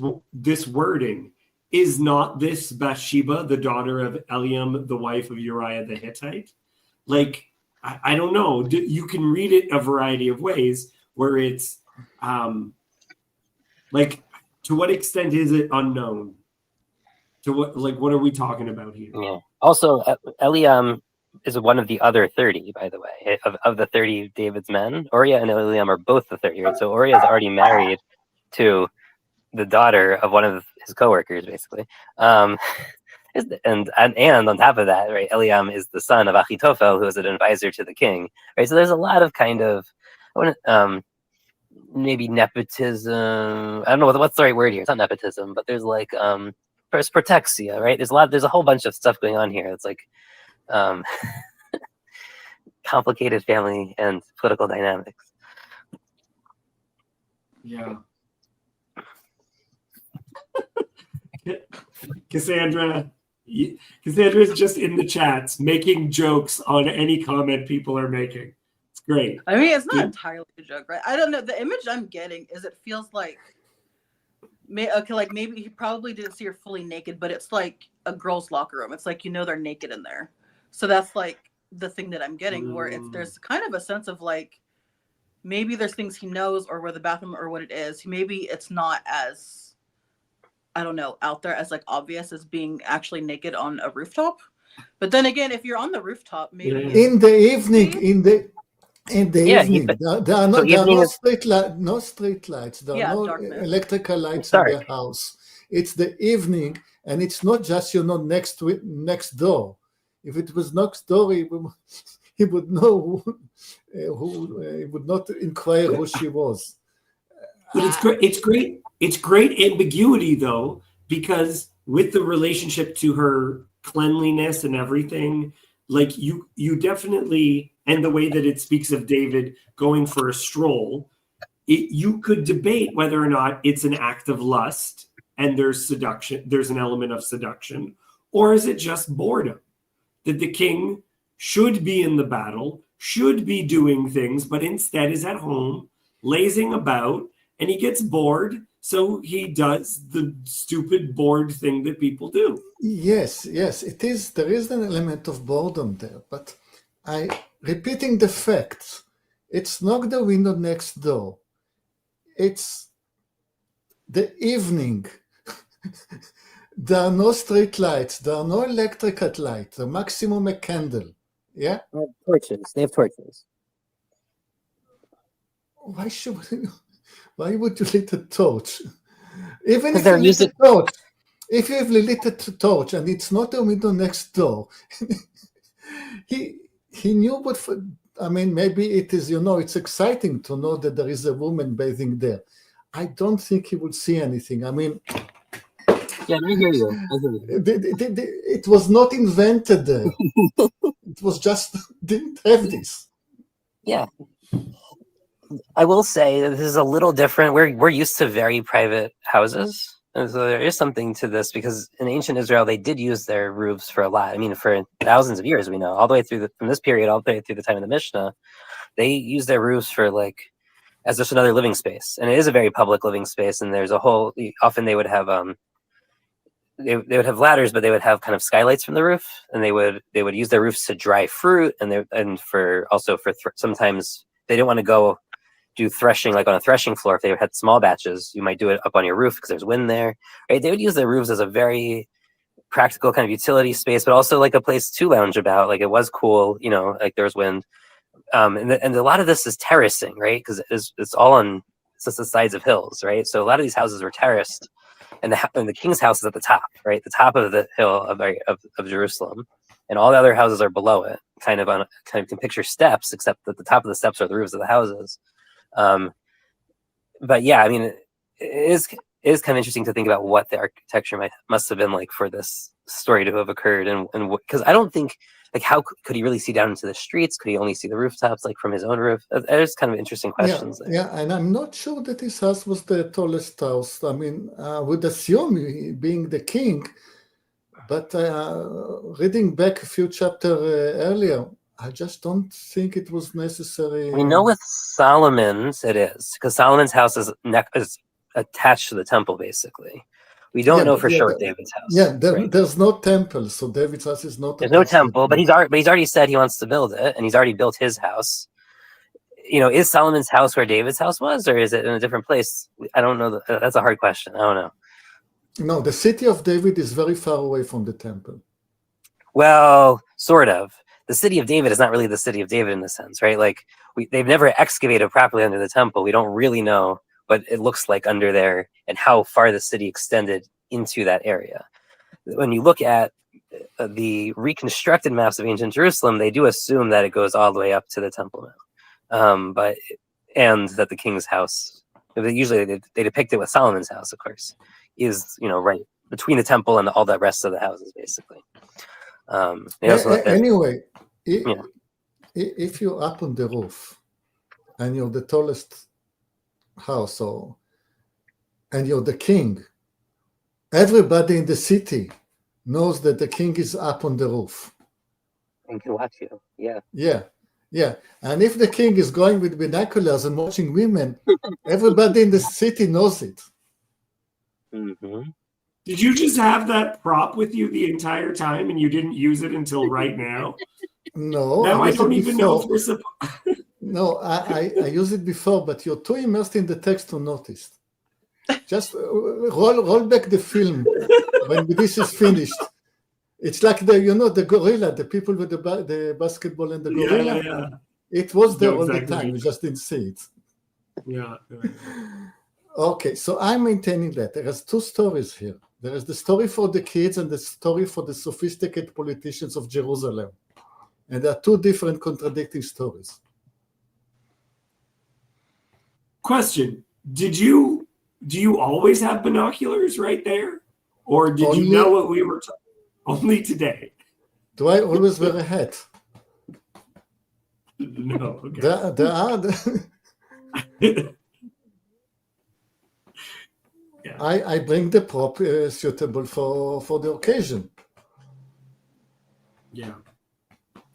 wording, is not this Bathsheba, the daughter of Eliam, the wife of Uriah the Hittite? Like, I don't know. You can read it a variety of ways, where it's like, to what extent is it unknown? To what are we talking about here? Yeah. Also, Eliam is one of the other 30, by the way, of the 30 David's men. Uriah and Eliam are both the 30, right? So Uriah is already married to the daughter of one of his coworkers, basically. And on top of that, right, Eliam is the son of Achitophel, who is an advisor to the king, right? So there's a lot of kind of, maybe nepotism. I don't know what's the right word here. It's not nepotism, but there's like protexia, right? There's a whole bunch of stuff going on here. It's like complicated family and political dynamics. Yeah. Cassandra's just in the chats making jokes on any comment people are making. It's great. I mean, it's not entirely a joke, right? I don't know. The image I'm getting is it feels like, like maybe he probably didn't see her fully naked, but it's like a girl's locker room. It's like, they're naked in there. So that's like the thing that I'm getting, where there's kind of a sense of like, maybe there's things he knows, or where the bathroom or what it is. Maybe it's not as, I don't know, out there as like obvious as being actually naked on a rooftop. But then again, if you're on the rooftop, maybe in the evening, evening, there are no street lights. There are no darkness. Electrical lights in the house. It's the evening, and it's not just next door. If it was next door, he would know who he would not inquire who she was. But it's great ambiguity, though, because with the relationship to her cleanliness and everything, like you definitely, and the way that it speaks of David going for a stroll, you could debate whether or not it's an act of lust and there's seduction, there's an element of seduction, or is it just boredom? That the king should be in the battle, should be doing things, but instead is at home, lazing about, and he gets bored So he does the stupid, bored thing that people do. Yes, it is. There is an element of boredom there, but repeating the facts. It's not the window next door. It's the evening. There are no street lights. There are no electrical lights. The maximum a candle. Yeah. Torches. They have torches. Why why would you lit a torch? Even if they're you lit a using- torch, if you have lit a torch and it's not the window next door, he knew what. Maybe it is. It's exciting to know that there is a woman bathing there. I don't think he would see anything. Yeah, I hear you. It was not invented there. It was just didn't have this. Yeah. I will say that this is a little different. We're used to very private houses. And so there is something to this, because in ancient Israel, they did use their roofs for a lot. For thousands of years, we know, all the way through from this period, all the way through the time of the Mishnah, they used their roofs for as just another living space. And it is a very public living space. And there's often they would have, they would have ladders, but they would have kind of skylights from the roof, and they would use their roofs to dry fruit. And sometimes they didn't want to go do threshing on a threshing floor. If they had small batches, you might do it up on your roof because there's wind there, right? They would use their roofs as a very practical kind of utility space, but also a place to lounge about. It was cool, there was wind. And a lot of this is terracing, right? Because it's just the sides of hills, right? So a lot of these houses were terraced, and the king's house is at the top, right? The top of the hill of Jerusalem, and all the other houses are below it. Kind of can picture steps, except that the top of the steps are the roofs of the houses. But yeah, it is kind of interesting to think about what the architecture must have been like for this story to have occurred, and because I don't think how could he really see down into the streets? Could he only see the rooftops from his own roof? There's kind of interesting questions there. Yeah, and I'm not sure that his house was the tallest house. I would assume being the king, but reading back a few chapters earlier, I just don't think it was necessary. We know with Solomon's it is, because Solomon's house is attached to the temple, basically. We don't know for sure with David's house. Yeah, there's no temple, so David's house is not. There's no temple, but he's already said he wants to build it, and he's already built his house. Is Solomon's house where David's house was, or is it in a different place? I don't know. That's a hard question. I don't know. No, the city of David is very far away from the temple. Well, sort of. The city of David is not really the city of David in the sense, right? They've never excavated properly under the temple. We don't really know what it looks like under there and how far the city extended into that area. When you look at the reconstructed maps of ancient Jerusalem, they do assume that it goes all the way up to the Temple Mount, and that the king's house, usually they depict it with Solomon's house, of course, is right between the temple and all the rest of the houses, basically. Anyway, if you're up on the roof and you're the tallest house, and you're the king, everybody in the city knows that the king is up on the roof and can watch you. Yeah. And if the king is going with binoculars and watching women, everybody in the city knows it. Mm-hmm. Did you just have that prop with you the entire time and you didn't use it until right now? No. Now I don't even know if we're supposed. No, I used it before, but you're too immersed in the text to notice. Just roll back the film when this is finished. It's like the gorilla, the people with the basketball and the gorilla. Yeah. It was there all exactly. the time. We just didn't see it. Yeah. Okay, so I'm maintaining that. There is two stories here. There is the story for the kids and the story for the sophisticated politicians of Jerusalem. And there are two different contradicting stories. Question: do you always have binoculars right there, or did you know what we were only today? Do I always wear a hat? No. Okay. There are. Yeah. I bring the prop suitable for the occasion. Yeah.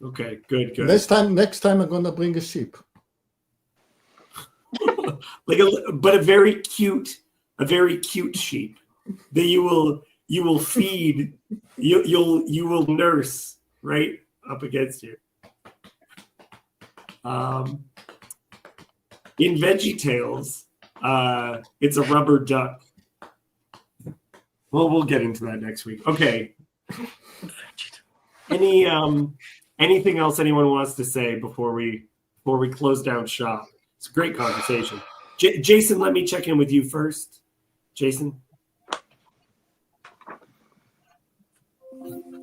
Okay. Good. Next time I'm gonna bring a sheep. But a very cute a very cute sheep that you will feed, you will nurse right up against you. In VeggieTales, it's a rubber duck. Well, we'll get into that next week. Okay. Anything else anyone wants to say before we close down shop? It's a great conversation. Jason, let me check in with you first. Jason?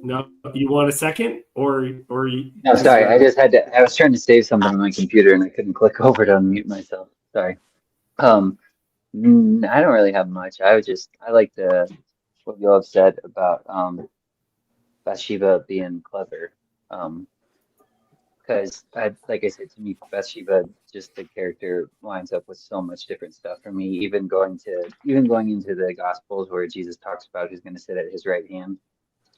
No, you want a second, or No, sorry. I just had to. I was trying to save something on my computer and I couldn't click over to unmute myself. Sorry. I don't really have much. I like what you all have said about Bathsheba being clever. Because like I said, to me, Bathsheba, just the character lines up with so much different stuff for me. Even going into the Gospels where Jesus talks about who's going to sit at his right hand.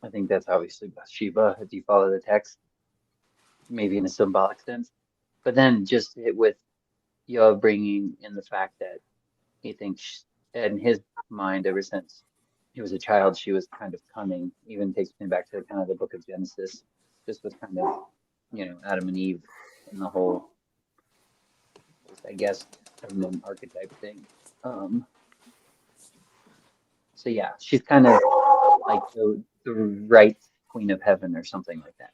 I think that's obviously Bathsheba if you follow the text, maybe in a symbolic sense. But then just with Yoav bringing in the fact that he thinks, in his mind, ever since he was a child, she was kind of cunning. Even takes me back to kind of the book of Genesis, just with kind of, Adam and Eve and the whole, I guess, feminine archetype thing. So yeah, she's kind of like the right queen of heaven or something like that.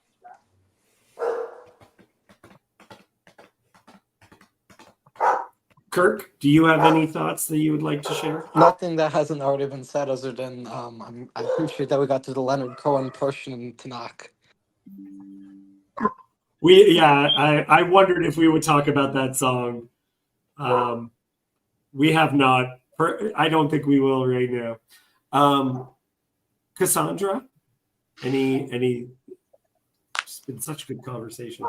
Kirk, do you have any thoughts that you would like to share? Nothing that hasn't already been said, other than I appreciate that we got to the Leonard Cohen portion in Tanakh. I wondered if we would talk about that song. We have not. I don't think we will right now. Cassandra, any? It's been such a good conversation.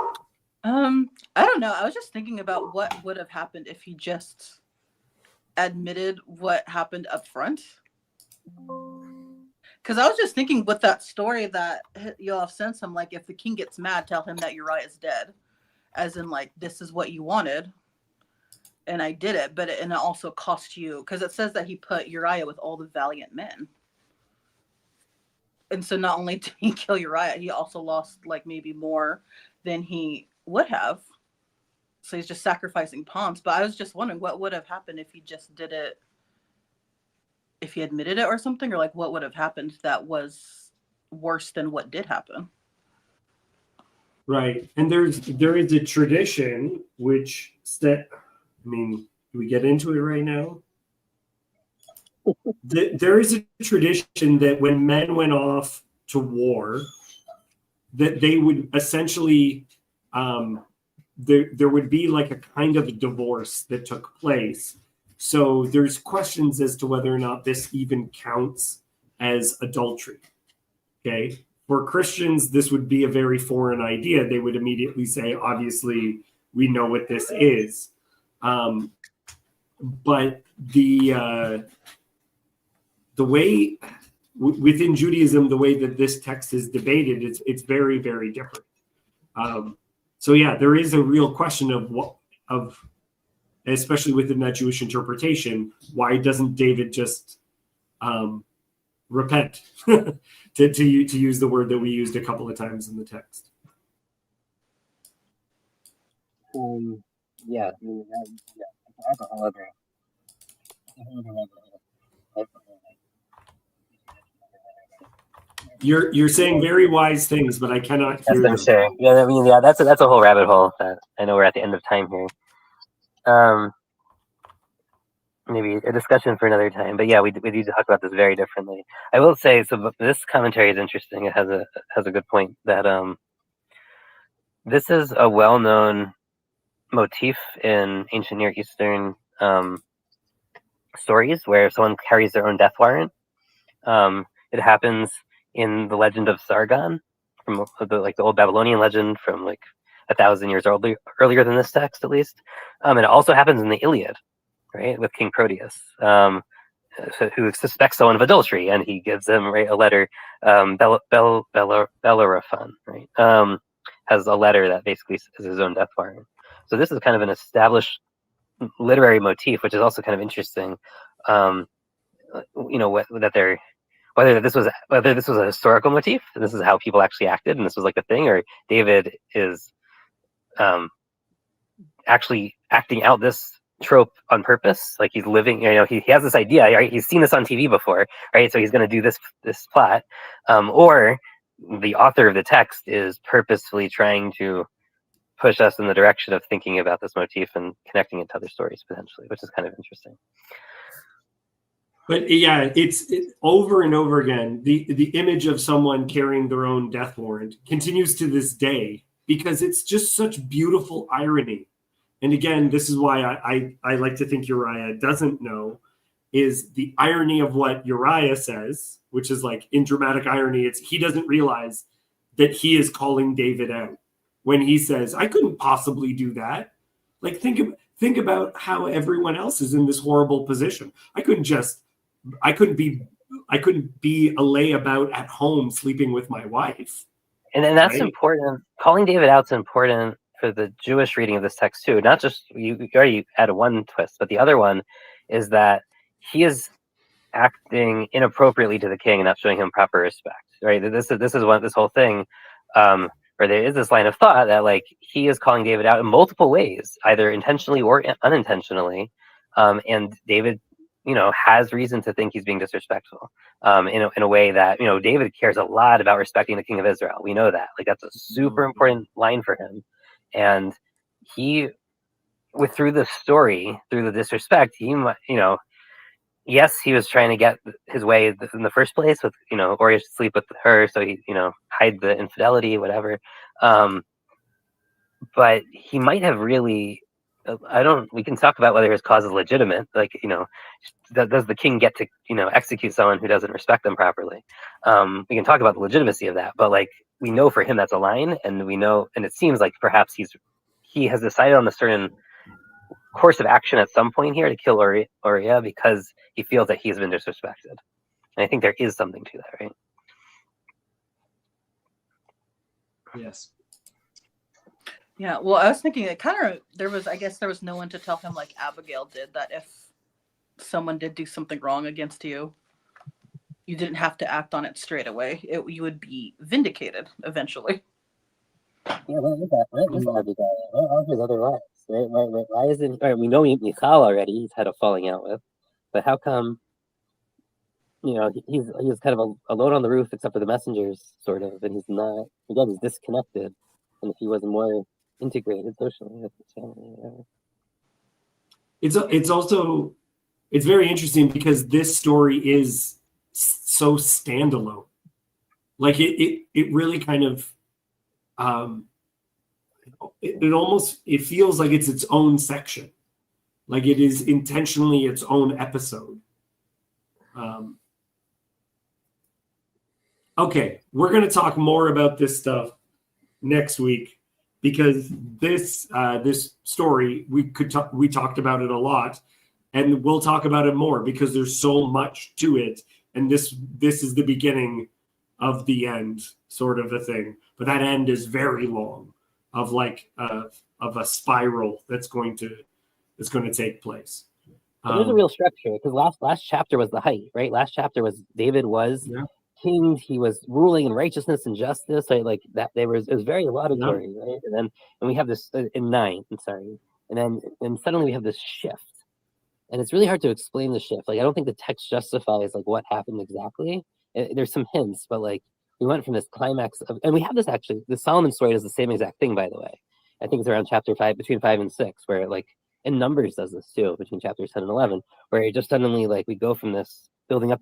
I don't know. I was just thinking about what would have happened if he just admitted what happened up front. Because I was just thinking with that story that Yoav sent him, like, if the king gets mad, tell him that Uriah is dead. As in, like, this is what you wanted. And I did it. And it also cost you. Because it says that he put Uriah with all the valiant men. And so not only did he kill Uriah, he also lost, like, maybe more than he would have. So he's just sacrificing pawns. But I was just wondering what would have happened if he just did it, if he admitted it or something, or like what would have happened that was worse than what did happen. Right. And there is a tradition which do we get into it right now? There is a tradition that when men went off to war, that they would essentially there would be like a kind of a divorce that took place. So there's questions as to whether or not this even counts as adultery. Okay. For Christians, this would be a very foreign idea. They would immediately say, obviously, we know what this is. But the way within Judaism, the way that this text is debated, it's very, very different. So yeah, there is a real question of especially within that Jewish interpretation, why doesn't David just repent? to use the word that we used a couple of times in the text. Yeah. You're saying very wise things, but I cannot hear I'm them. sure. Yeah, that's a whole rabbit hole. That I know we're at the end of time here. Maybe a discussion for another time. But yeah, we need to talk about this very differently. I will say, so this commentary is interesting. It has a good point that this is a well-known motif in ancient Near Eastern stories where someone carries their own death warrant. It happens in the legend of Sargon, from the old Babylonian legend from like 1,000 years earlier than this text, at least. And it also happens in the Iliad, right, with King Proteus, who suspects someone of adultery, and he gives them a letter. Bellerophon, right, has a letter that basically is his own death warrant. So this is kind of an established literary motif, which is also kind of interesting. that they're whether this was a historical motif, and this is how people actually acted, and this was like the thing, or David is actually acting out this trope on purpose, like he's living. He has this idea, right? He's seen this on TV before, right? So he's going to do this plot, or the author of the text is purposefully trying to push us in the direction of thinking about this motif and connecting it to other stories potentially, which is kind of interesting. But yeah, it's over and over again. The image of someone carrying their own death warrant continues to this day because it's just such beautiful irony. And again, this is why I like to think Uriah doesn't know, is the irony of what Uriah says, which is like in dramatic irony, he doesn't realize that he is calling David out when he says, I couldn't possibly do that. Like think about how everyone else is in this horrible position. I couldn't be a layabout at home sleeping with my wife. And that's right? important. Calling David out's important for the Jewish reading of this text too. Not just you already added one twist, but the other one is that he is acting inappropriately to the king and not showing him proper respect. Right? This is one this whole thing, where there is this line of thought that like he is calling David out in multiple ways, either intentionally or unintentionally, and David, has reason to think he's being disrespectful, in a way that David cares a lot about respecting the king of Israel. We know that, like that's a super important line for him, and he, through the story, through the disrespect, he might, yes, he was trying to get his way in the first place with, Uriah should sleep with her, so he, hide the infidelity, whatever. But he might have really, we can talk about whether his cause is legitimate. Like, does the king get to, execute someone who doesn't respect them properly? We can talk about the legitimacy of that, but like, we know for him that's a line, and we know, and it seems like perhaps he has decided on a certain course of action at some point here to kill Uriah because he feels that he's been disrespected. And I think there is something to that, right? Yes. Yeah, well, I was thinking there was no one to tell him like Abigail did, that if someone did do something wrong against you, you didn't have to act on it straight away. You would be vindicated eventually. Yeah, what is that? What is Abigail? What are his other wives? Right? Why isn't? Right, we know Michal already. He's had a falling out with, but how come? He's kind of alone on the roof, except for the messengers, sort of, and he's not. Again, he's disconnected. And if he was more integrated socially with his family, whatever. It's very interesting because this story is so standalone. Like it really kind of, it feels like it's its own section. Like it is intentionally its own episode. Okay, we're going to talk more about this stuff next week because this story we talked about it a lot, and we'll talk about it more because there's so much to it, and this is the beginning of the end, sort of a thing. But that end is very long, of a spiral that's going to take place. There's a real structure because last chapter was the height, right? Last chapter was David was king. He was ruling in righteousness and justice, right? Like that. It was very laudatory, right? And we have this in 9. I'm sorry, and suddenly we have this shift, and it's really hard to explain the shift. Like I don't think the text justifies like what happened exactly. There's some hints, but like we went from this climax of, and we have this actually. The Solomon story does the same exact thing, by the way. I think it's around chapter 5, between 5 and 6, where like. And Numbers does this too, between chapters 10 and 11, where it just suddenly like we go from this building up,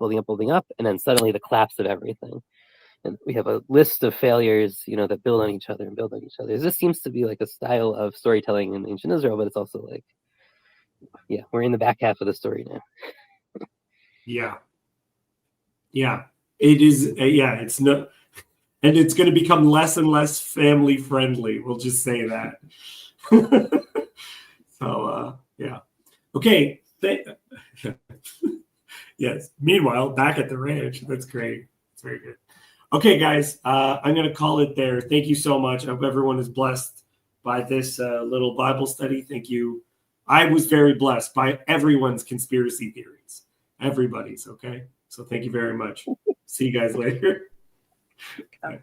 and then suddenly the collapse of everything. And we have a list of failures, that build on each other and build on each other. This seems to be like a style of storytelling in ancient Israel, but it's also like, yeah, we're in the back half of the story now. Yeah, it is. It's not, and it's going to become less and less family friendly. We'll just say that. So, yeah. Okay. Yes. Meanwhile, back at the ranch. That's great. It's very good. Okay, guys. I'm going to call it there. Thank you so much. I hope everyone is blessed by this little Bible study. Thank you. I was very blessed by everyone's conspiracy theories. Everybody's, okay? So thank you very much. See you guys later. Bye.